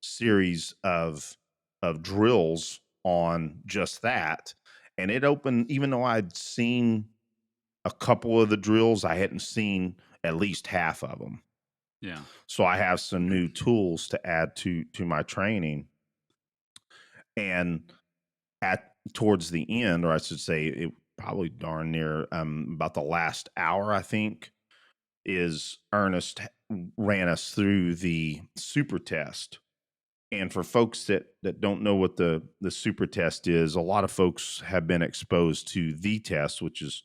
series of drills on just that. And it opened, even though I'd seen a couple of the drills, I hadn't seen at least half of them. Yeah. So I have some new tools to add to my training. And at towards the end, or I should say, it probably darn near about the last hour, I think, is Ernest ran us through the super test. And for folks that don't know what the super test is, a lot of folks have been exposed to the test, which is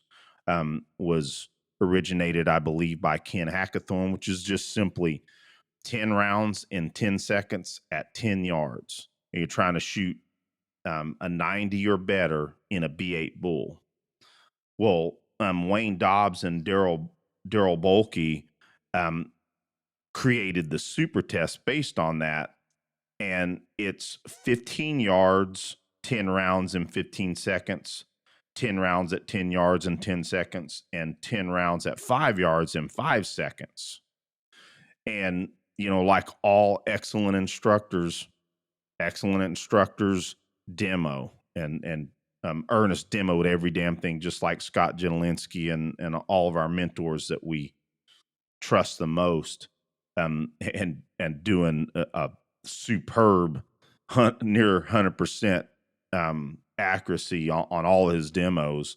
was originated, I believe, by Ken Hackathorn, which is just simply 10 rounds in 10 seconds at 10 yards. And you're trying to shoot a 90 or better in a B8 bull. Well, Wayne Dobbs and Daryl Bolke created the super test based on that, and it's 15 yards, 10 rounds in 15 seconds, 10 rounds at 10 yards in 10 seconds, and 10 rounds at 5 yards in 5 seconds. And like all excellent instructors demo, and Ernest demoed every damn thing, just like Scott Genelinsky and all of our mentors that we trust the most, and doing a superb near 100% accuracy on all his demos.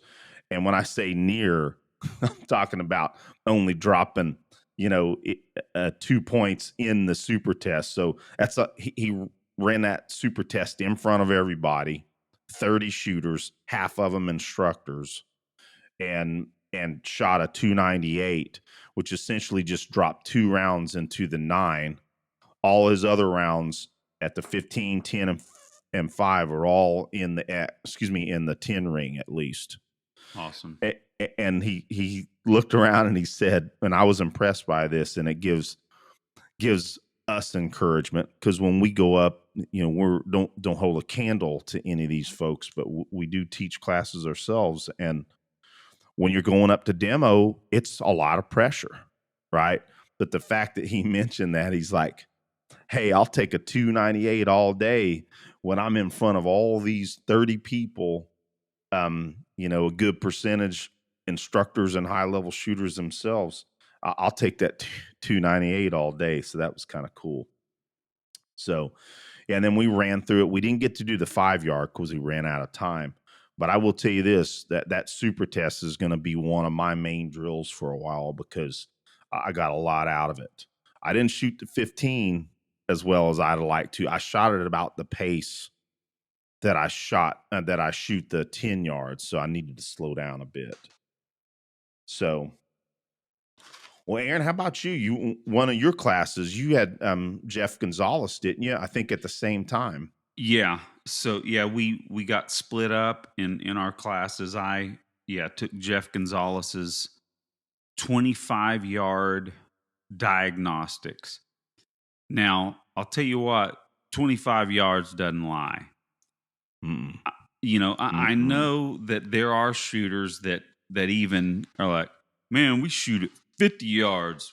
And when I say near, I'm talking about only dropping, 2 points in the super test. So he ran that super test in front of everybody, 30 shooters, half of them instructors, and shot a 298, which essentially just dropped 2 rounds into the 9. All his other rounds at the 15, 10, and 5 are all in the 10 ring at least. Awesome. And he looked around and he said, and I was impressed by this, and it gives us encouragement, because when we go up, we don't hold a candle to any of these folks, but we do teach classes ourselves. And when you're going up to demo, it's a lot of pressure, right? But the fact that he mentioned that, he's like, hey, I'll take a 298 all day when I'm in front of all these 30 people, a good percentage instructors and high level shooters themselves. I'll take that 298 all day. So that was kind of cool. So, yeah, and then we ran through it. We didn't get to do the 5 yard because we ran out of time. But I will tell you this, that super test is going to be one of my main drills for a while, because I got a lot out of it. I didn't shoot the 15 as well as I'd like to. I shot it about the pace that I shoot the 10 yards. So I needed to slow down a bit. So, well, Aaron, how about you? One of your classes, you had Jeff Gonzalez, didn't you? I think at the same time. Yeah. So yeah, we got split up in our classes. I took Jeff Gonzalez's 25-yard diagnostics. Now, I'll tell you what, 25 yards doesn't lie. Mm. I know that there are shooters that even are like, man, we shoot at 50 yards.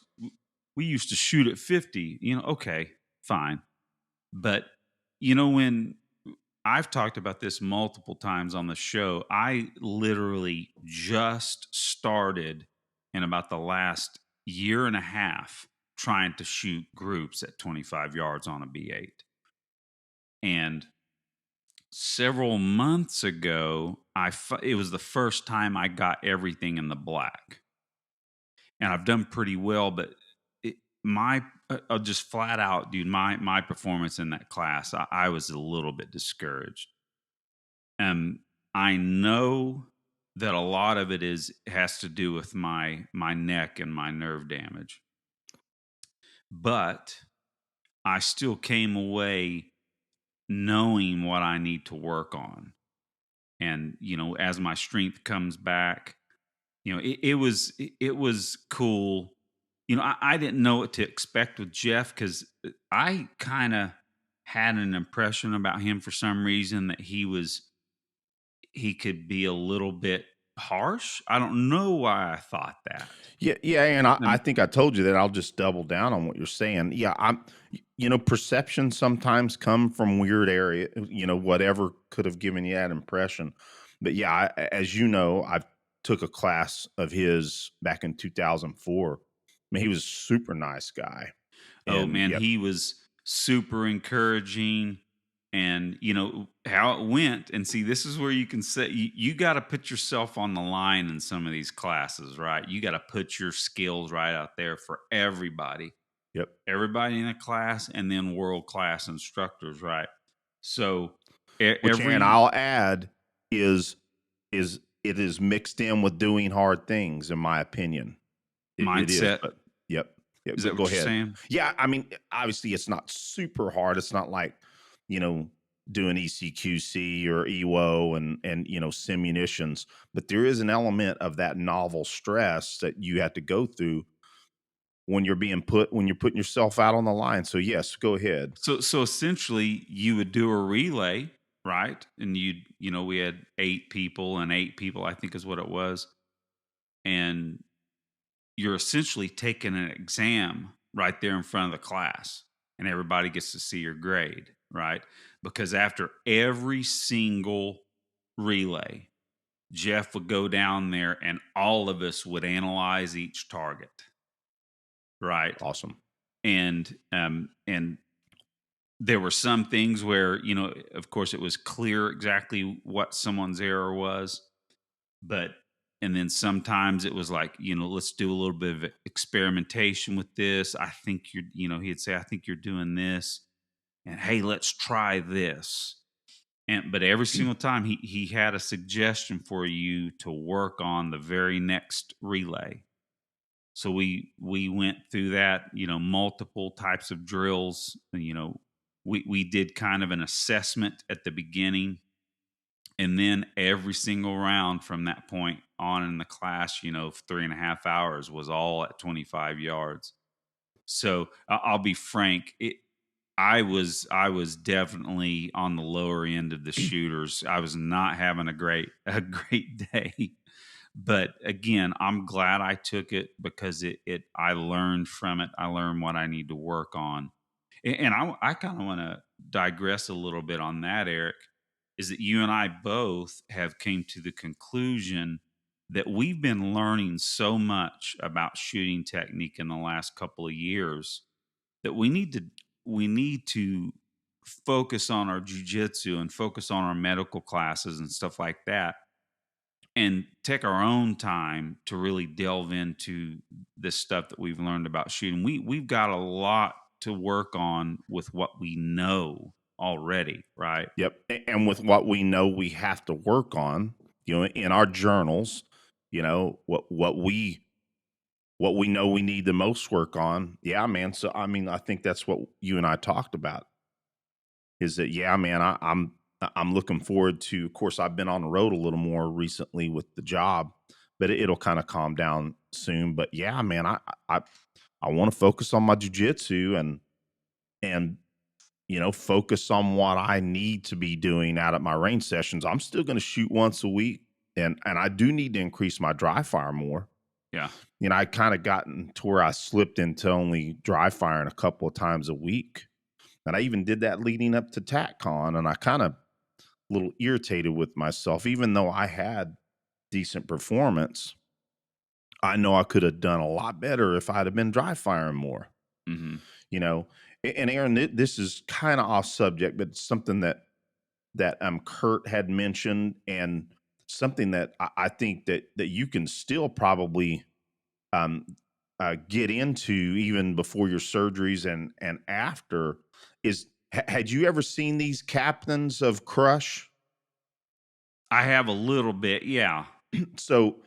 We used to shoot at 50. Okay, fine. But when I've talked about this multiple times on the show, I literally just started in about the last year and a half trying to shoot groups at 25 yards on a B8. And several months ago, it was the first time I got everything in the black. And I've done pretty well, but I'll just flat out, dude, my performance in that class, I was a little bit discouraged. I know that a lot of it has to do with my neck and my nerve damage, but I still came away knowing what I need to work on. And as my strength comes back, it was cool. I didn't know what to expect with Jeff, because I kind of had an impression about him for some reason that he could be a little bit harsh. I don't know why I thought that. Yeah, and I think I told you that. I'll just double down on what you're saying. Yeah, perception sometimes come from weird area, whatever could have given you that impression. But yeah, as you know, I took a class of his back in 2004. I mean, he was a super nice guy. Oh And man, yep, he was super encouraging. And how it went. And see, this is where you can say you got to put yourself on the line in some of these classes, right? You got to put your skills right out there for everybody. yep. Everybody in a class, and then world-class instructors, right? So Which, and I'll add, is it is mixed in with doing hard things, in my opinion. It is, mindset. but yep. Yeah, Is that go what you're ahead. saying? Yeah, I mean, obviously it's not super hard. It's not like, doing ECQC or EWO and simunitions, but there is an element of that novel stress that you have to go through when you're putting yourself out on the line. So yes, go ahead. So essentially, you would do a relay, right? And we had 8 people, and 8 people, I think, is what it was. And you're essentially taking an exam right there in front of the class, and everybody gets to see your grade, right? Because after every single relay, Jeff would go down there and all of us would analyze each target, right? Awesome. And there were some things where, of course, it was clear exactly what someone's error was, but and then sometimes it was like, let's do a little bit of experimentation with this. I think he'd say, I think you're doing this, and hey, let's try this. But every single time he had a suggestion for you to work on the very next relay. So we went through that, multiple types of drills. We did kind of an assessment at the beginning, and then every single round from that point on in the class, 3.5 hours was all at 25 yards. So I'll be frank, I was definitely on the lower end of the shooters. I was not having a great day. But again, I'm glad I took it because I learned from it. I learned what I need to work on. And I kind of want to digress a little bit on that, Eric, is that you and I both have came to the conclusion that we've been learning so much about shooting technique in the last couple of years that we need to focus on our jujitsu and focus on our medical classes and stuff like that, and take our own time to really delve into this stuff that we've learned about shooting. We've got a lot to work on with what we know already, right? Yep. And with what we know we have to work on, in our journals, what we know we need the most work on. Yeah, man. So I mean, I think that's what you and I talked about. Is that, yeah, man, I'm looking forward to, of course, I've been on the road a little more recently with the job, but it'll kind of calm down soon. But yeah, man, I want to focus on my jujitsu and focus on what I need to be doing out at my range sessions. I'm still going to shoot once a week, and I do need to increase my dry fire more. Yeah. I kind of gotten to where I slipped into only dry firing a couple of times a week. And I even did that leading up to TacCon, and I kind of a little irritated with myself, even though I had decent performance. I know I could have done a lot better if I'd have been dry firing more. Mm-hmm. You know, and Aaron, this is kind of off subject, but it's something that Kurt had mentioned, and something that I think that you can still probably um, get into even before your surgeries and after is, had you ever seen these captains of crush? I have a little bit, yeah. So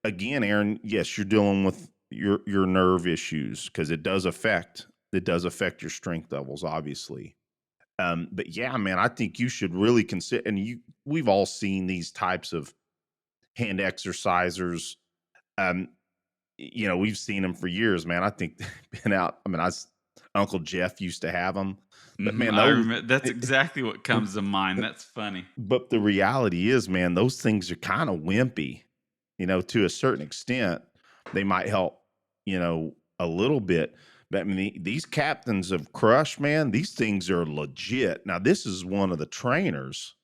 again, Aaron, yes, you're dealing with your nerve issues because it does affect your strength levels, obviously. But yeah, man, I think you should really consider, and we've all seen these types of hand exercisers. Um, we've seen them for years, man. I think they've been out. I mean, Uncle Jeff used to have them, but Mm-hmm. man, I those. remember. That's exactly what comes to mind. That's funny. But the reality is, man, those things are kind of wimpy. To a certain extent, they might help, a little bit. But I mean, these captains of crush, man, these things are legit. Now, this is one of the trainers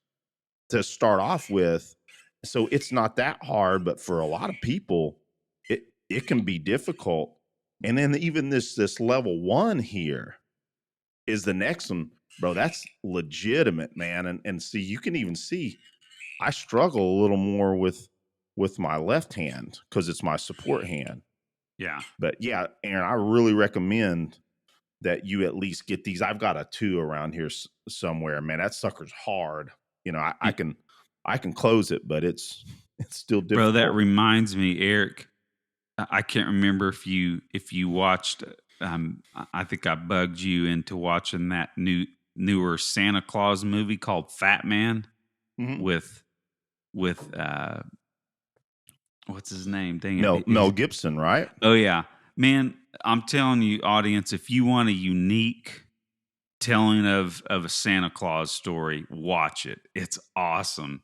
to start off with, so it's not that hard. But for a lot of people, it can be difficult. And then even this level one here is the next one, bro. That's legitimate, man. And see, you can even see I struggle a little more with my left hand because it's my support hand. Yeah. But yeah, Aaron, I really recommend that you at least get these. I've got a 2 around here somewhere, man. That sucker's hard. I can close it, but it's still Bro, that difficult. reminds me, Eric. I can't remember if you watched. I think I bugged you into watching that newer Santa Claus movie called Fat Man Mhm. with what's his name? Dang Mel it! Mel Gibson, right? Oh yeah, man. I'm telling you, audience, if you want a unique telling of a Santa Claus story, watch it. It's awesome.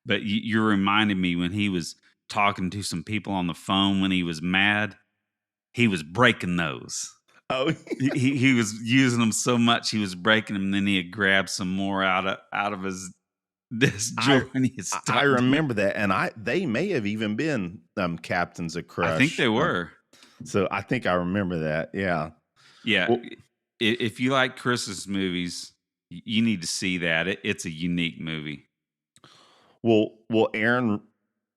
But you reminded me when he was talking to some people on the phone when he was mad, he was breaking those. Oh, He was using them so much he was breaking them. And then he had grabbed some more out of his this I joint. He had I stuck them. remember that, and they may have even been captains of I think Crush. they were. So I think I remember that. Yeah. Yeah. Well, If you like Christmas movies, you need to see that. It's a unique movie. well, Aaron.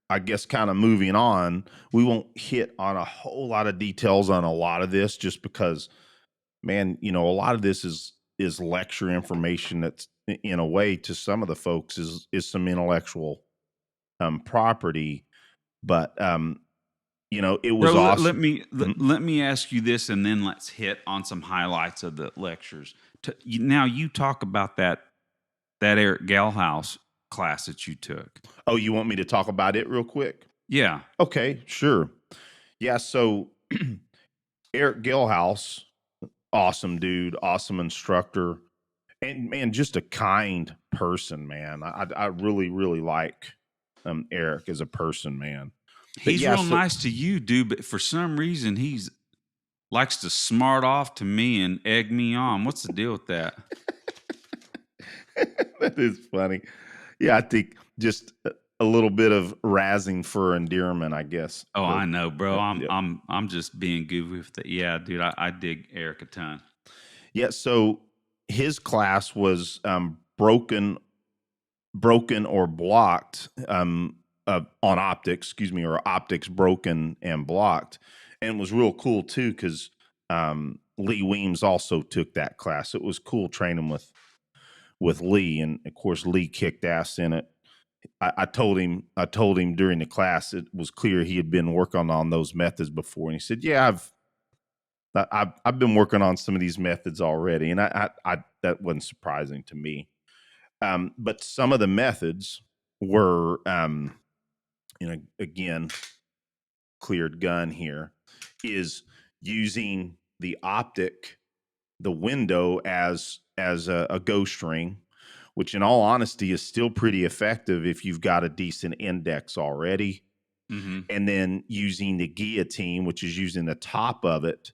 I guess kind of moving on, we won't hit on a whole lot of details on a lot of this just because, man, a lot of this is lecture information that's in a way to some of the folks is some intellectual property, but it was Bro, let awesome. me Mhm. let me ask you this, and then let's hit on some highlights of the lectures. Now you talk about that Eric Galhouse class that you took. Oh, you want me to talk about it real quick? Yeah, Okay, sure. Yeah, so Eric Gilhouse, awesome dude, awesome instructor, and man, just a kind person, man. I really really like Eric as a person, man. But he's yeah, real so nice to you, dude. But for some reason, he's likes to smart off to me and egg me on. What's the deal with that? that is funny. Yeah, I think just a little bit of razzing for endearment, I guess. Oh, But I know, bro. I'm yeah, I'm I'm just being goofy with it. Yeah, dude, I dig Eric a ton. yeah. So his class was broken or blocked on optics, excuse me, or optics broken and blocked, and it was real cool too because Lee Weems also took that class. It was cool training with Lee, and of course Lee kicked ass in it. I told him during the class it was clear he had been working on those methods before, and he said, "Yeah, I've been working on some of these methods already," and I that wasn't surprising to me. But some of the methods were, again, cleared gun here, is using the window as a ghost ring, which in all honesty is still pretty effective if you've got a decent index already. Mm-hmm. And then using the guillotine, which is using the top of it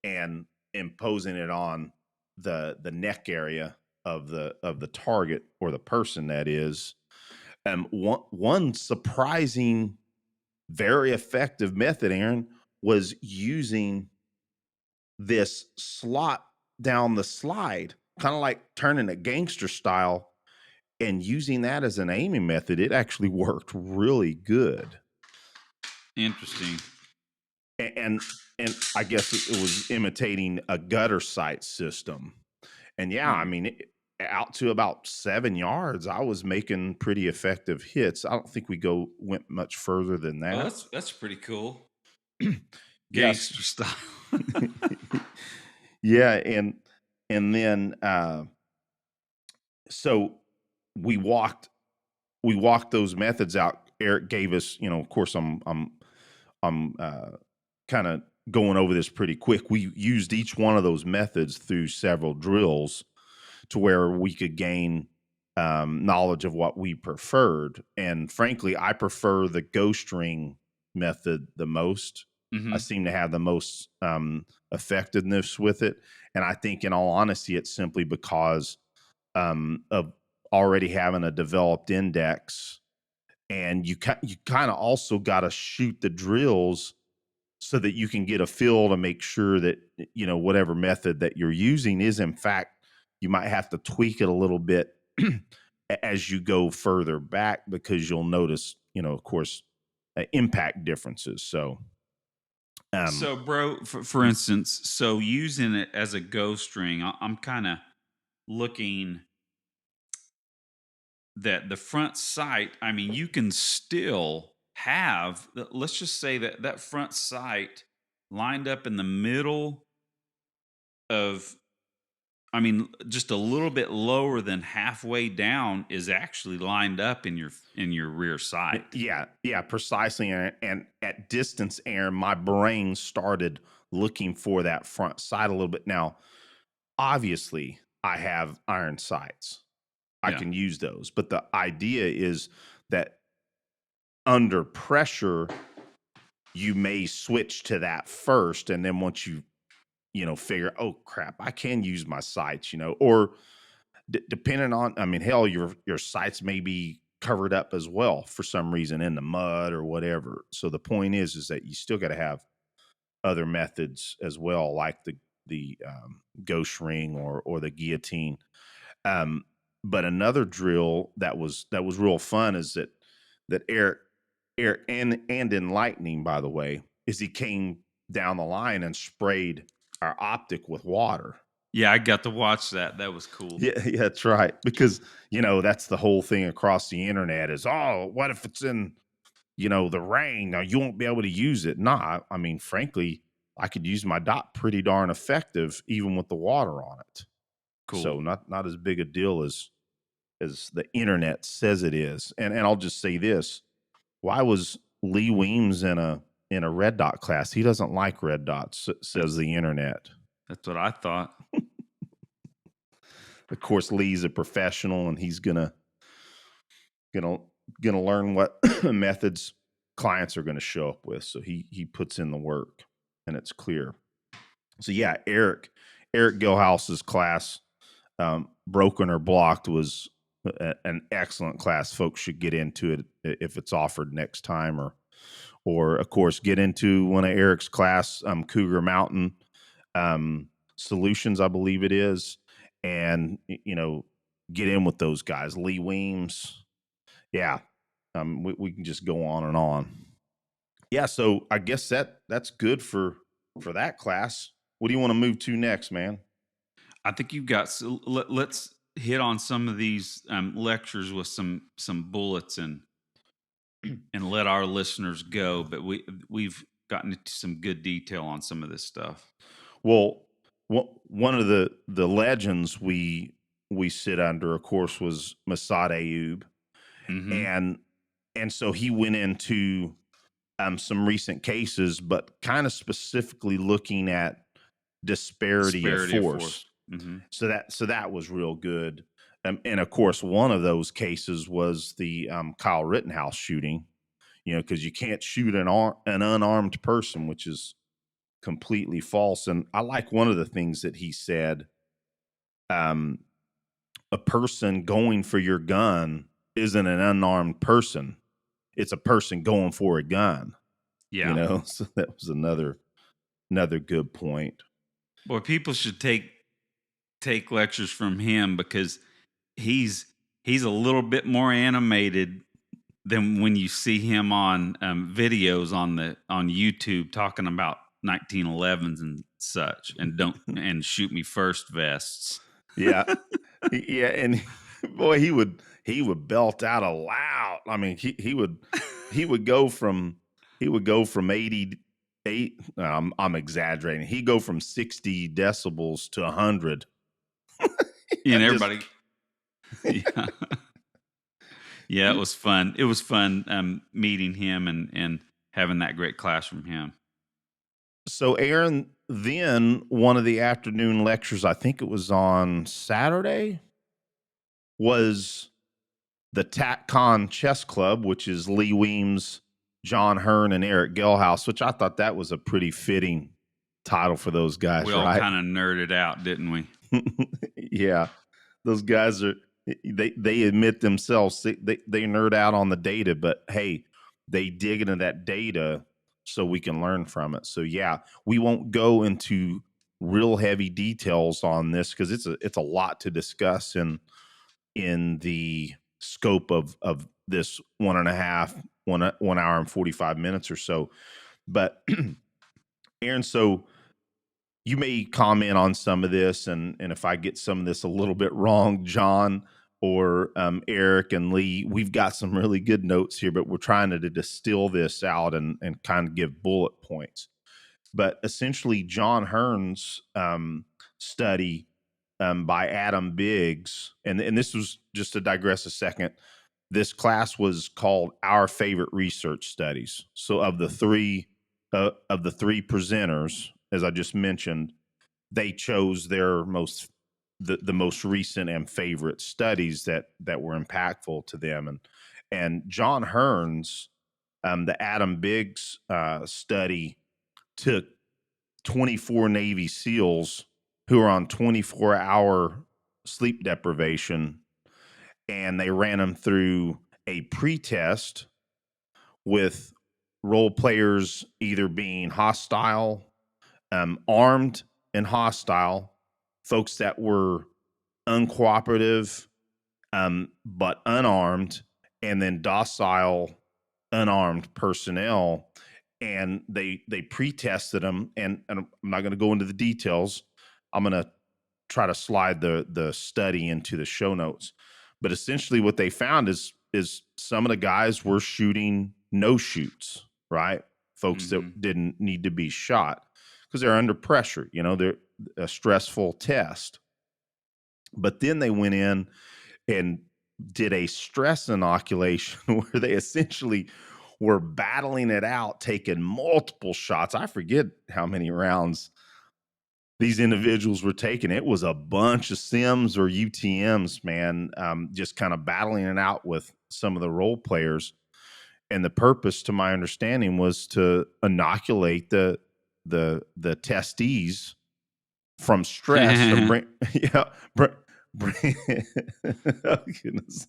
and imposing it on the neck area of the target or the person that is. One surprising, very effective method, Aaron, was using this slot down the slide, kind of like turning a gangster style and using that as an aiming method. It actually worked really good. Interesting. And I guess it was imitating a gutter sight system. And yeah, I Hmm. mean, out to about 7 yards, I was making pretty effective hits. I don't think we went much further than Oh, that. that's pretty cool. Yes. Gangster style. Yeah, and then so we walked those methods out. Eric gave us, of course, I'm kind of going over this pretty quick. We used each one of those methods through several drills to where we could gain knowledge of what we preferred. And frankly, I prefer the ghost ring method the most. I Mm-hmm. seem to have the most effectiveness with it. And I think, in all honesty, it's simply because of already having a developed index. And you kind of also got to shoot the drills so that you can get a feel to make sure that whatever method that you're using is in fact, you might have to tweak it a little bit as you go further back because you'll notice of course impact differences. So um So, bro, for instance, so using it as a ghost ring, I'm kind of looking that the front sight. I mean, you can still have. Let's just say that front sight lined up in the middle of. I mean, just a little bit lower than halfway down is actually lined up in your rear sight. yeah, precisely. And at distance, Aaron, my brain started looking for that front sight a little bit. Now obviously I have iron sights, I Yeah. can use those, but the idea is that under pressure you may switch to that first, and then once you figure, oh crap, I can use my sights, or depending on, I mean, hell, your sights may be covered up as well for some reason in the mud or whatever. So the point is that you still got to have other methods as well, like the ghost ring or the guillotine. um but another drill that was real fun is that Eric and enlightening, by the way, is he came down the line and sprayed our optic with water. Yeah, I got to watch that. That was cool. Yeah, that's right. Because, that's the whole thing across the internet is, oh, what if it's in, the rain? Now you won't be able to use it. Nah, I mean, frankly, I could use my dot pretty darn effective even with the water on it. Cool. So not as big a deal as the internet says it is. And I'll just say this. Why was Lee Weems in a red dot class? He doesn't like red dots, says the internet. That's what I thought. Of course, Lee's a professional, and he's gonna learn what methods clients are going to show up with. So he puts in the work, and it's clear. So yeah, Eric Gilhouse's class, Broken or Blocked, was an excellent class. Folks should get into it if it's offered next time, or of course get into one of Eric's class, Cougar Mountain Solutions, I believe it is, and get in with those guys. Lee Weems, yeah, we can just go on and on. Yeah, so I guess that's good for that class. What do you want to move to next, man? I think you've got. So let's hit on some of these lectures with some bullets and let our listeners go. But we've gotten into some good detail on some of this stuff. Well, one of the legends we sit under, of course, was Masad Ayub, and so he went into some recent cases, but kind of specifically looking at disparity of force. Mm-hmm. So that was real good. And of course, one of those cases was the Kyle Rittenhouse shooting. Because you can't shoot an unarmed person, which is completely false. And I like one of the things that he said. A person going for your gun isn't an unarmed person. It's a person going for a gun. Yeah. So that was another good point. Boy, people should take lectures from him, because he's a little bit more animated than when you see him on videos on YouTube talking about 1911s and such, and shoot me first vests. Yeah. Yeah, and boy, he would belt out a loud. I mean, he would go from 88. I'm exaggerating. He'd go from 60 decibels to 100. And everybody. Yeah. Yeah, it was fun. It was fun meeting him and having that great class from him. So, Aaron, then one of the afternoon lectures, I think it was on Saturday, was the TacCon Chess Club, which is Lee Weems, John Hearn, and Eric Gelhaus, which I thought that was a pretty fitting title for those guys. We all kind of nerded out, didn't we? Yeah, those guys they admit themselves they nerd out on the data, but hey, they dig into that data so we can learn from it. So yeah, we won't go into real heavy details on this because it's a lot to discuss in the scope of this 1 hour and 45 minutes or so. But Aaron, so you may comment on some of this, and if I get some of this a little bit wrong, John or Eric and Lee, we've got some really good notes here, but we're trying to distill this out and kind of give bullet points. But essentially, John Hearn's study by Adam Biggs, and this was, just to digress a second, this class was called Our Favorite Research Studies. So of the three presenters, as I just mentioned, they chose their the most recent and favorite studies that were impactful to them. And John Hearn's the Adam Biggs study took 24 Navy SEALs who are on 24-hour sleep deprivation, and they ran them through a pretest with role players either being hostile, armed and hostile, folks that were uncooperative, but unarmed, and then docile unarmed personnel, and they pre-tested them. And I'm not going to go into the details. I'm going to try to slide the study into the show notes. But essentially, what they found is some of the guys were shooting no shoots, right? Folks that didn't need to be shot because they're under pressure. They're a stressful test. But then they went in and did a stress inoculation where they essentially were battling it out, taking multiple shots. I forget how many rounds these individuals were taking. It was a bunch of sims or UTMs, man, just kind of battling it out with some of the role players. And the purpose, to my understanding, was to inoculate the testees from stress and bring, oh, goodness.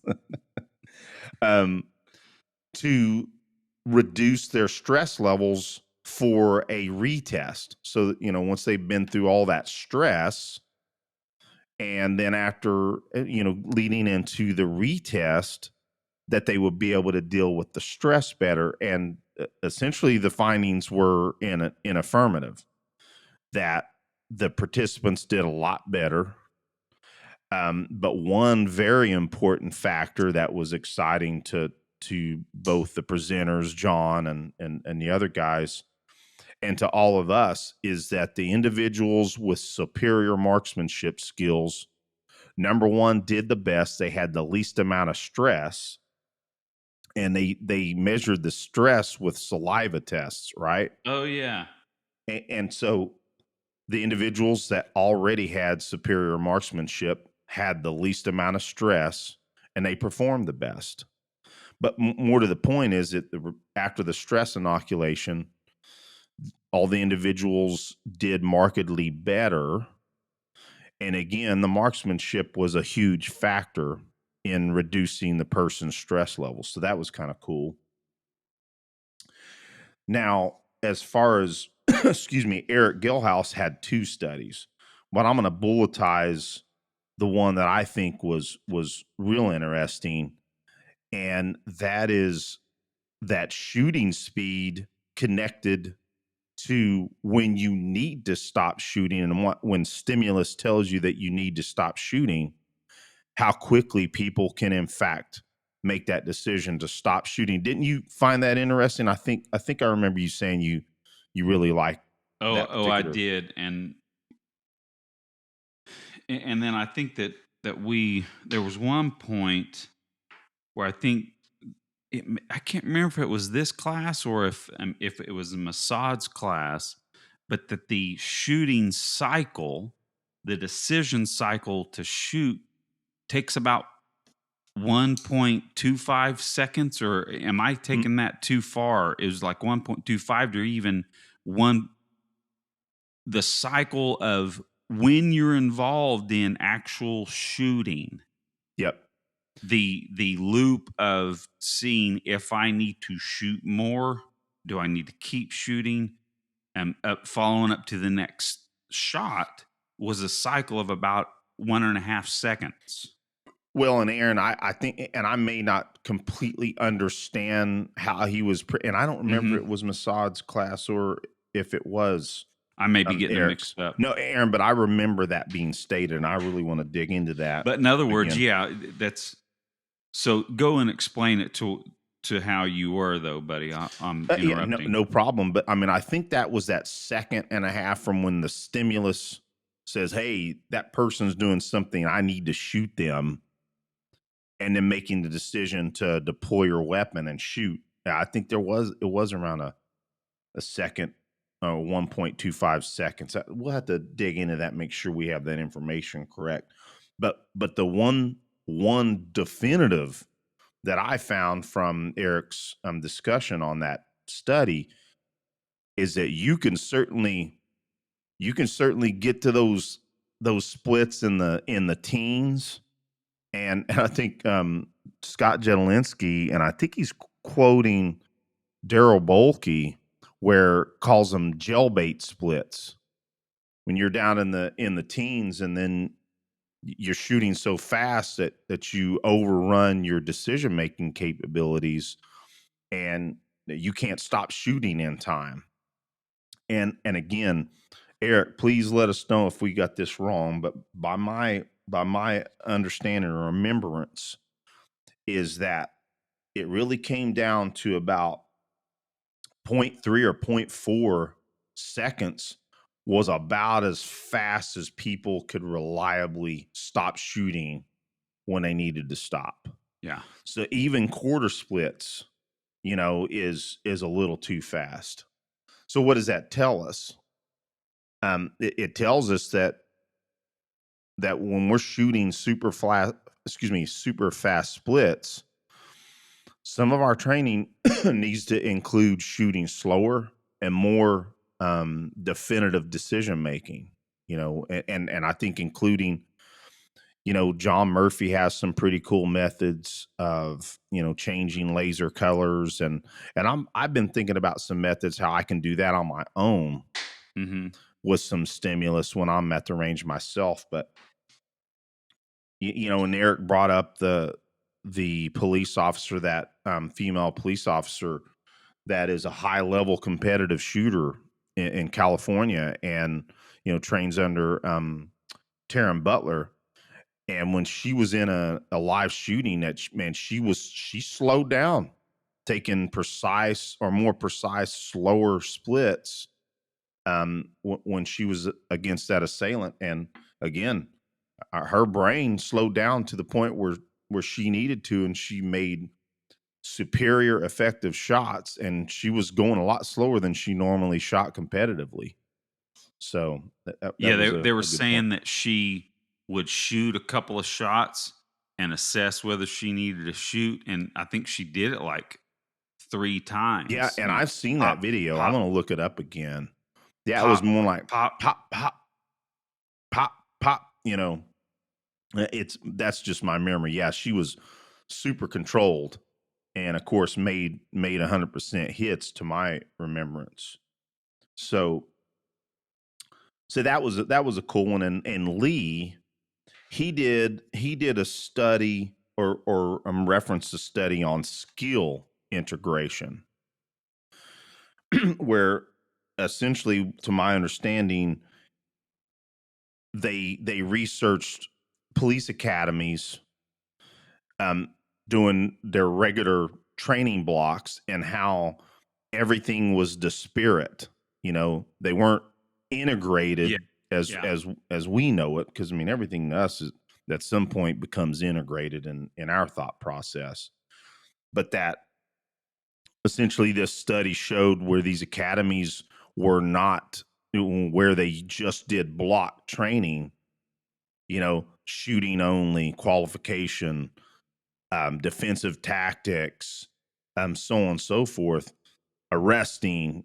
To reduce their stress levels for a retest. So that, once they've been through all that stress, and then after, leading into the retest, that they would be able to deal with the stress better. And essentially the findings were in affirmative, that the participants did a lot better. But one very important factor that was exciting to both the presenters, John and the other guys, and to all of us, is that the individuals with superior marksmanship skills, number one, did the best. They had the least amount of stress, and they measured the stress with saliva tests, right? Oh, yeah. And so the individuals that already had superior marksmanship had the least amount of stress, and they performed the best. But more to the point is that after the stress inoculation, all the individuals did markedly better. And again, the marksmanship was a huge factor in reducing the person's stress levels. So that was kind of cool. Now, as far as, excuse me, Eric Gilhouse had 2 studies, but I'm going to bulletize the one that I think was real interesting. And that is that shooting speed connected to when you need to stop shooting, and when stimulus tells you that you need to stop shooting, how quickly people can in fact make that decision to stop shooting. Didn't you find that interesting? I think I remember you saying you really like that I particular. did. And then I think that there was one point where I think I can't remember if it was this class or if it was Massad's class, but that the shooting cycle, the decision cycle to shoot, takes about 1.25 seconds, or am I taking that too far? It was like 1.25 to even one. The cycle of when you're involved in actual shooting. Yep. The loop of seeing if I need to shoot more, do I need to keep shooting, and following up to the next shot was a cycle of about 1.5 seconds. Well, and Aaron, I think, and I may not completely understand how he was, and I don't remember it was Massad's class or if it was. I may be getting them Eric's. mixed up. No, Aaron, but I remember that being stated, and I really want to dig into that. But in other words, again. yeah, that's so. Go and explain it to how you were, though, buddy. I'm interrupting. Yeah, no problem. But I mean, I think that was that second and a half from when the stimulus says, "Hey, that person's doing something. I need to shoot them," and then making the decision to deploy your weapon and shoot. I think it was around a second, 1.25 seconds. We'll have to dig into that, make sure we have that information correct. But the one definitive that I found from Eric's discussion on that study is that you can certainly get to those splits in the teens. And I think Scott Jedlinski, and I think he's quoting Daryl Bolke, where calls them jailbait splits. When you're down in the teens, and then you're shooting so fast that you overrun your decision making capabilities, and you can't stop shooting in time. And again, Eric, please let us know if we got this wrong, but by my understanding or remembrance is that it really came down to about point 0.3 or point 0.4 seconds was about as fast as people could reliably stop shooting when they needed to stop. Yeah. So even quarter splits, is a little too fast. So what does that tell us? It tells us that when we're shooting super fast splits, some of our training needs to include shooting slower and more definitive decision making. And I think including, John Murphy has some pretty cool methods of, changing laser colors, and I've been thinking about some methods how I can do that on my own with some stimulus when I'm at the range myself. But and Eric brought up the police officer, that female police officer that is a high level competitive shooter in California, and trains under Taryn Butler. And when she was in a live shooting, she slowed down, taking more precise, slower splits when she was against that assailant. And again, her brain slowed down to the point where she needed to, and she made superior effective shots, and she was going a lot slower than she normally shot competitively. So They were a good point. saying that she would shoot a couple of shots and assess whether she needed to shoot, and I think she did it like 3 times. Yeah, and I've seen that video. Pop, I'm gonna look it up again. Yeah, it was pop, more like pop. pop, pop, pop, pop. That's just my memory. Yeah, she was super controlled, and of course made 100% hits to my remembrance. So that was a cool one. And Lee, he did a study or reference a study on skill integration, where essentially, to my understanding, they researched police academies doing their regular training blocks, and how everything was disparate. They weren't integrated as we know it, because I mean, everything to us is at some point becomes integrated in our thought process. But that essentially this study showed where these academies were not, where they just did block training, shooting only, qualification, defensive tactics, so on and so forth, arresting,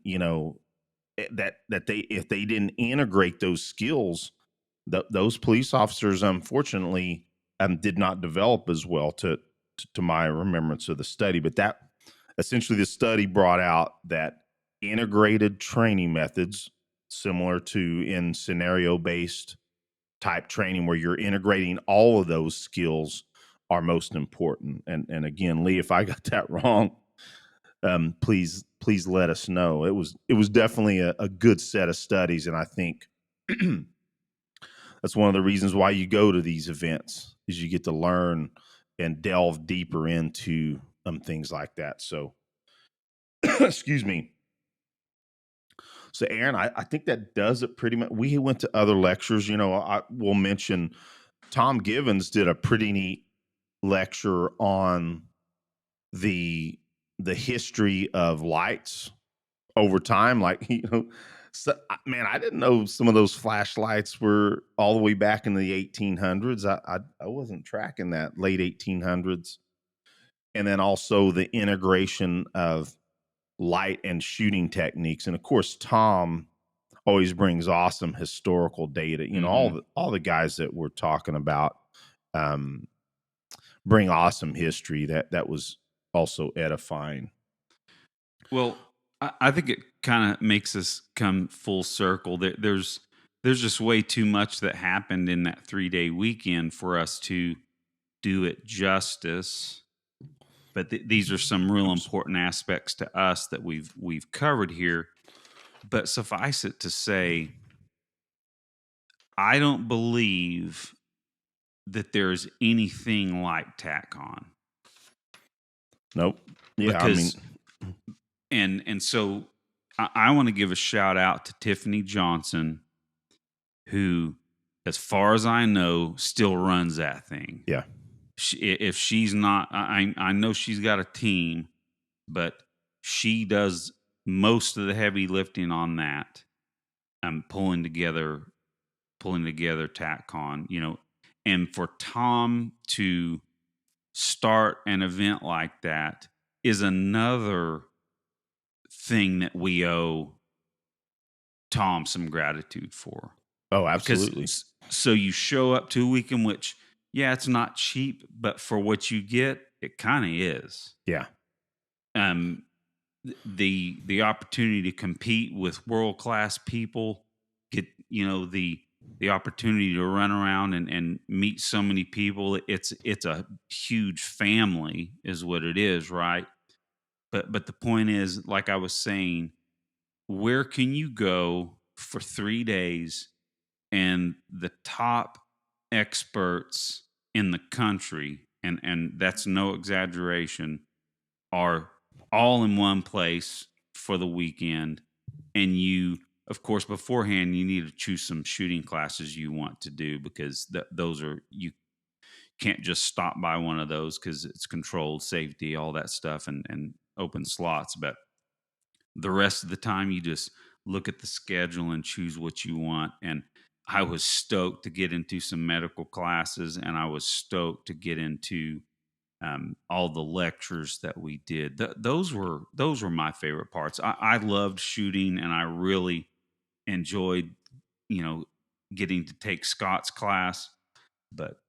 that they, if they didn't integrate those skills, those police officers, unfortunately, did not develop as well, to my remembrance of the study. But that essentially, the study brought out that integrated training methods, similar to in scenario based type training, where you're integrating all of those skills, are most important. And again, Lee, if I got that wrong, please let us know. It was definitely a good set of studies, and I think that's one of the reasons why you go to these events, is you get to learn and delve deeper into things like that. So, excuse me. So, Aaron, I think that does it pretty much. We went to other lectures. I will mention Tom Givens did a pretty neat lecture on the history of lights over time. Like, so, man, I didn't know some of those flashlights were all the way back in the 1800s. I wasn't tracking that, late 1800s. And then also the integration of light and shooting techniques. And of course, Tom always brings awesome historical data. All the guys that we're talking about bring awesome history that was also edifying. Well, I think it kind of makes us come full circle. There's just way too much that happened in that 3-day weekend for us to do it justice. but these are some real Oops. important aspects to us that we've covered here. But suffice it to say, I don't believe that there's anything like TacCon. Nope. Yeah, I mean, Because and so I want to give a shout out to Tiffany Johnson, who, as far as I know, still runs that thing. yeah, If she's not, I know she's got a team, but she does most of the heavy lifting on that. Pulling together TacCon, and for Tom to start an event like that is another thing that we owe Tom some gratitude for. oh, Because absolutely. so you show up to a week in which, yeah, it's not cheap, but for what you get, it kind of is. Yeah, Um, the opportunity to compete with world class people, get the opportunity to run around and meet so many people. It's a huge family, is what it is, right? But the point is, like I was saying, where can you go for 3 days and the top experts in the country, and that's no exaggeration, are all in one place for the weekend. And you, of course, beforehand, you need to choose some shooting classes you want to do, because those are, you can't just stop by one of those because it's controlled safety, all that stuff, and open slots. But the rest of the time, you just look at the schedule and choose what you want. And I was stoked to get into some medical classes, and I was stoked to get into all the lectures that we did. Those were my favorite parts. I loved shooting, and I really enjoyed, you know, getting to take Scott's class. But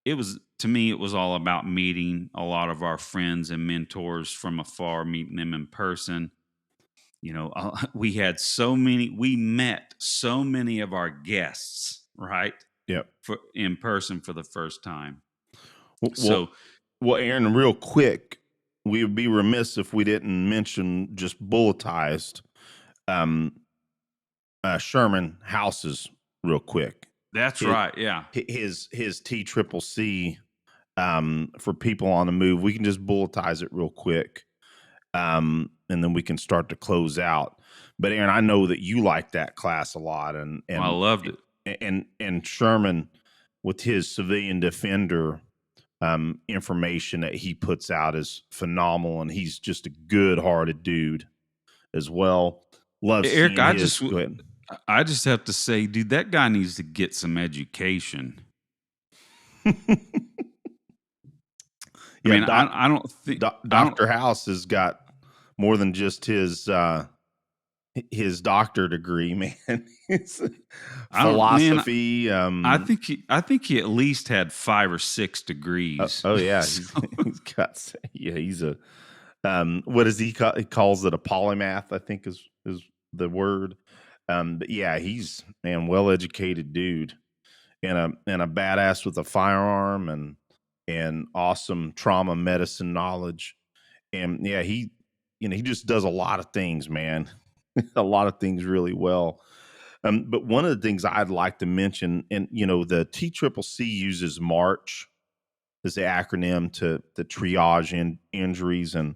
it was, to me, it was all about meeting a lot of our friends and mentors from afar, meeting them in person. We met so many of our guests, right, yep. for in person for the first time. Well, well, So well, Aaron, real quick, we would be remiss if we didn't mention just bulletized um, Sherman Houses real quick. that's His right. Yeah. his TCCC for people on the move. We can just bulletize it real quick, and then we can start to close out. But Aaron, I know that you like that class a lot, and Well, I loved it. and Sherman with his civilian defender information that he puts out is phenomenal, and he's just a good-hearted dude as well. Love Eric, seeing his. Go ahead. I just have to say, dude, that guy needs to get some education. I Yeah, mean, I don't think I don't. Dr. House has got more than just his doctor degree, man. It's I don't. Man, philosophy. I think he at least had 5 or 6 degrees. Oh yeah, So, he's got. Yeah, he's a. What does he call? He calls it a polymath, I think is the word. But yeah, he's, man, well educated dude, and a badass with a firearm, and awesome trauma medicine knowledge. And yeah, he just does a lot of things, man. A lot of things really well. But one of the things I'd like to mention, and the TCCC uses March as the acronym to triage injuries, and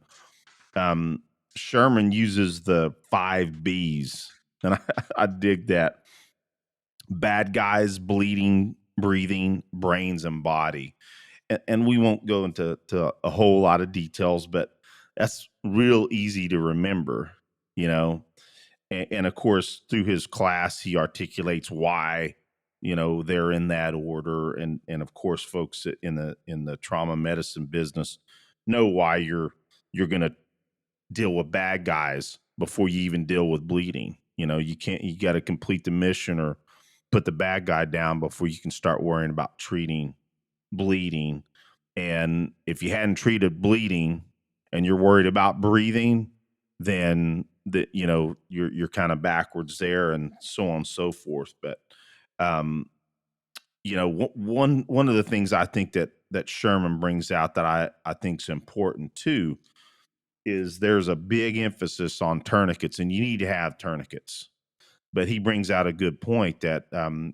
Sherman uses the 5 Bs, and I dig that: bad guys, bleeding, breathing, brains, and body. And we won't go into a whole lot of details, but that's real easy to remember, you know. And of course, through his class, he articulates why they're in that order, and of course, folks in the trauma medicine business know why you're going to deal with bad guys before you even deal with bleeding. You got to complete the mission or put the bad guy down before you can start worrying about treating bleeding. And if you hadn't treated bleeding and you're worried about breathing, then you're kind of backwards there, and so on and so forth. But one of the things I think that that Sherman brings out that I think is important too is there's a big emphasis on tourniquets, and you need to have tourniquets. But he brings out a good point that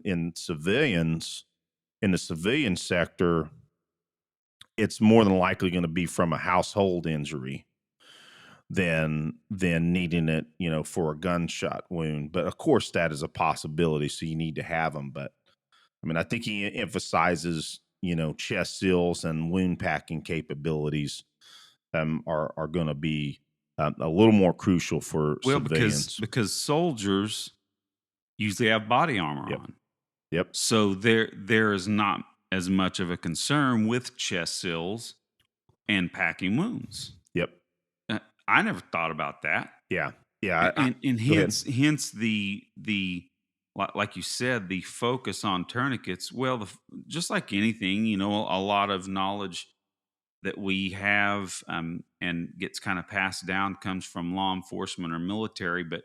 in the civilian sector, it's more than likely going to be from a household injury than needing it, for a gunshot wound. But of course, that is a possibility, so you need to have them. But I mean, I think he emphasizes, chest seals and wound packing capabilities are going to be a little more crucial for Well, civilians. because soldiers usually have body armor Yep. on. Yep. So there is not as much of a concern with chest seals and packing wounds. Yep. I never thought about that. Yeah. Yeah. And Go ahead. hence the like you said, the focus on tourniquets. Well, just like anything, a lot of knowledge that we have and gets kind of passed down comes from law enforcement or military, but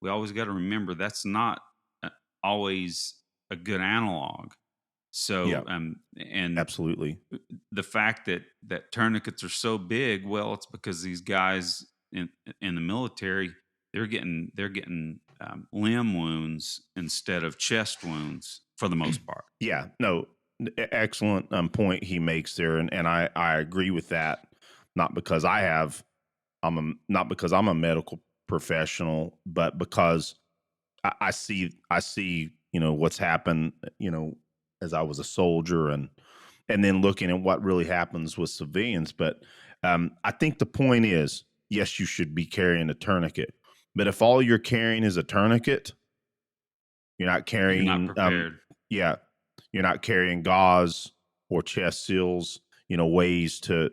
we always got to remember that's not always a good analog. So, Yeah. and Absolutely. the fact that tourniquets are so big, well, it's because these guys in the military, they're getting limb wounds instead of chest wounds for the most part. Yeah. No. Excellent point he makes there, and I agree with that. Not because not because I'm a medical professional, but because I see what's happened as I was a soldier, and then looking at what really happens with civilians. But I think the point is, yes, you should be carrying a tourniquet, but if all you're carrying is a tourniquet, you're not carrying You're not prepared. yeah, you're not carrying gauze or chest seals, ways to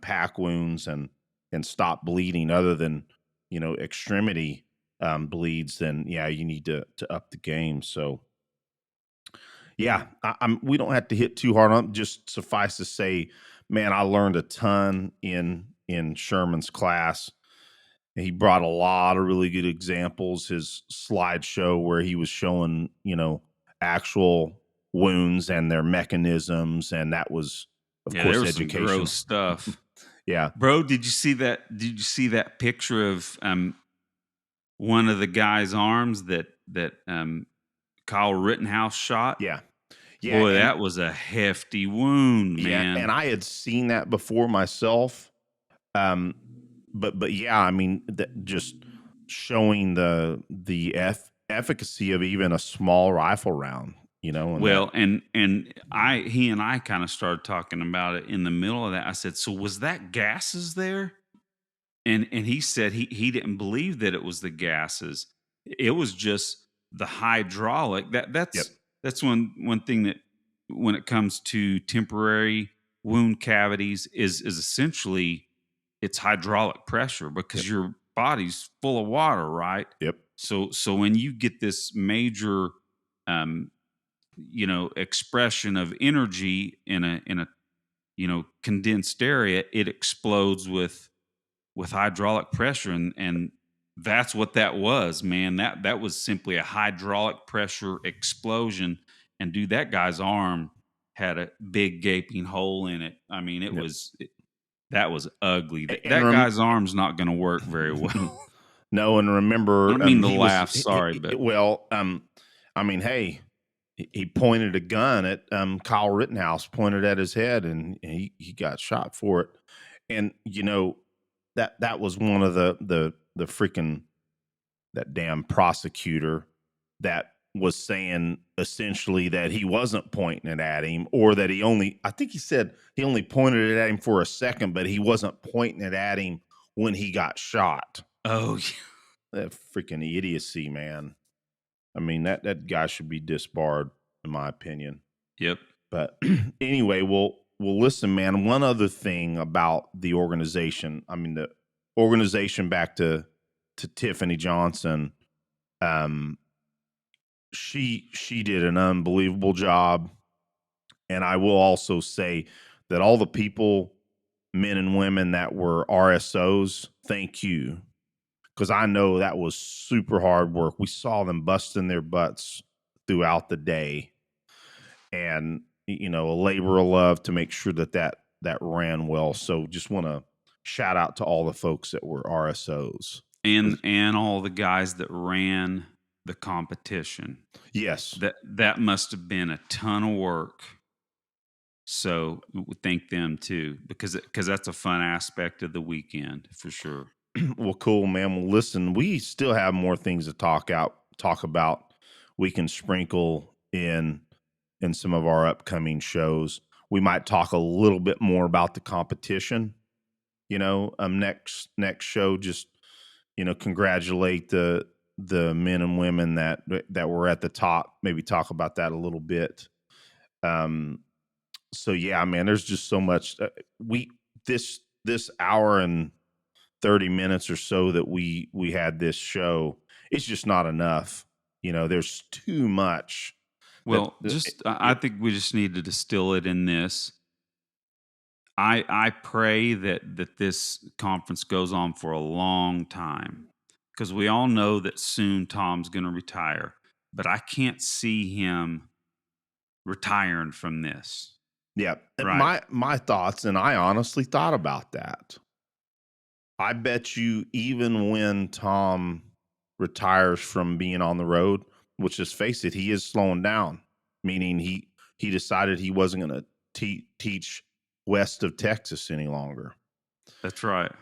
pack wounds and stop bleeding other than extremity bleeds. Then yeah, you need to up the game. So yeah, we don't have to hit too hard on. Just suffice to say, man, I learned a ton in Sherman's class. He brought a lot of really good examples. His slideshow where he was showing, actual wounds and their mechanisms, and that was, of course, There was some educational. gross stuff. Yeah, Bro, did you see that? Did you see that picture of one of the guy's arms that Kyle Rittenhouse shot? yeah, Boy, that was a hefty wound, man. Yeah, and I had seen that before myself. But yeah, I mean, just showing the efficacy of even a small rifle round, And well, and he and I kind of started talking about it in the middle of that. I said, "So was that gases there?" And he said he didn't believe that it was the gases. It was just the hydraulic. That's one thing that when it comes to temporary wound cavities is essentially it's hydraulic pressure because your body's full of water, right? Yep. So when you get this major expression of energy in a condensed area, it explodes with hydraulic pressure, and that's what that was, man. That was simply a hydraulic pressure explosion. And dude, that guy's arm had a big gaping hole in it. I mean, that was ugly. That guy's arm's not going to work very well. No, and remember, I don't mean to laugh. Sorry, but I mean, hey, he pointed a gun at Kyle Rittenhouse, pointed at his head, and he got shot for it. And that was one of the freaking that damn prosecutor that was saying essentially that he wasn't pointing it at him, or that I think he said he only pointed it at him for a second, but he wasn't pointing it at him when he got shot. Oh, yeah. That freaking idiocy, man. I mean, that guy should be disbarred, in my opinion. Yep. But anyway, well, listen, man. One other thing about the organization. I mean, the organization, back to Tiffany Johnson. She did an unbelievable job, and I will also say that all the people, men and women that were RSOs, thank you, because I know that was super hard work. We saw them busting their butts throughout the day, and a labor of love to make sure that ran well. So just want to shout out to all the folks that were RSOs and all the guys that ran the competition. Yes, That must have been a ton of work. So we thank them too, because that's a fun aspect of the weekend for sure. Well, cool, man. Well, listen, we still have more things to talk about. We can sprinkle in some of our upcoming shows. We might talk a little bit more about the competition. Next show, just congratulate the men and women that were at the top. Maybe talk about that a little bit. So yeah, man, there's just so much. This hour and 30 minutes or so that we had this show, it's just not enough. There's too much. Well, I think we just need to distill it in this. I pray that this conference goes on for a long time, because we all know that soon Tom's going to retire, but I can't see him retiring from this. Yeah. Right. My thoughts, and I honestly thought about that. I bet you even when Tom retires from being on the road, which, just face it, he is slowing down, meaning he decided he wasn't going to teach west of Texas any longer. That's right.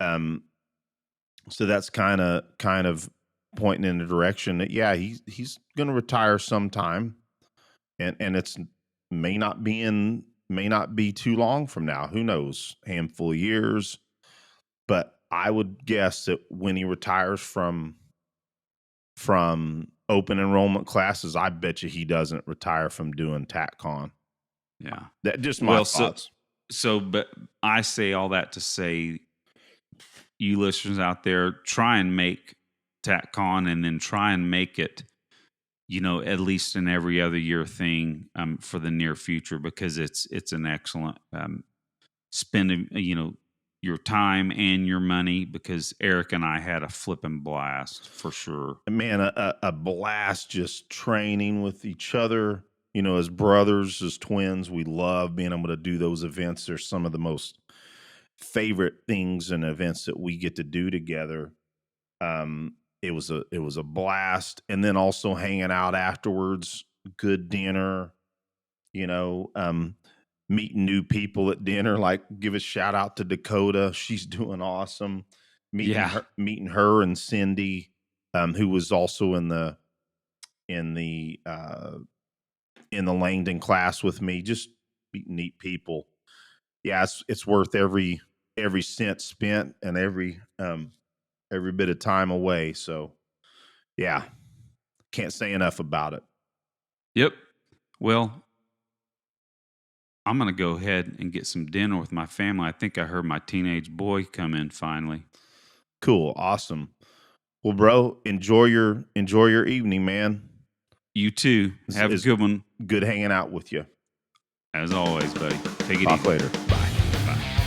So that's kind of pointing in the direction that, yeah, he's going to retire sometime, and it's may not be too long from now. Who knows? Handful of years. But I would guess that when he retires from open enrollment classes, I bet you he doesn't retire from doing TacCon. Yeah. That just my thoughts. But I say all that to say, you listeners out there, try and make TacCon, and then try and make it, at least an every other year thing for the near future, because it's an excellent spending, your time and your money, because Eric and I had a flipping blast for sure. Man, a blast just training with each other, as brothers, as twins. We love being able to do those events. They're some of the most favorite things and events that we get to do together. It was a blast. And then also hanging out afterwards, good dinner, meeting new people at dinner. Like, give a shout out to Dakota. She's doing awesome. Meeting her and Cindy, who was also in the Langdon class with me. Just meeting neat people. Yeah, it's worth every cent spent and every bit of time away. So yeah, can't say enough about it. Yep. Well, I'm going to go ahead and get some dinner with my family. I think I heard my teenage boy come in finally. Cool. Awesome. Well, bro, enjoy your evening, man. You too. Have a good one. Good hanging out with you. As always, buddy. Take it easy. Talk later. Bye. Bye.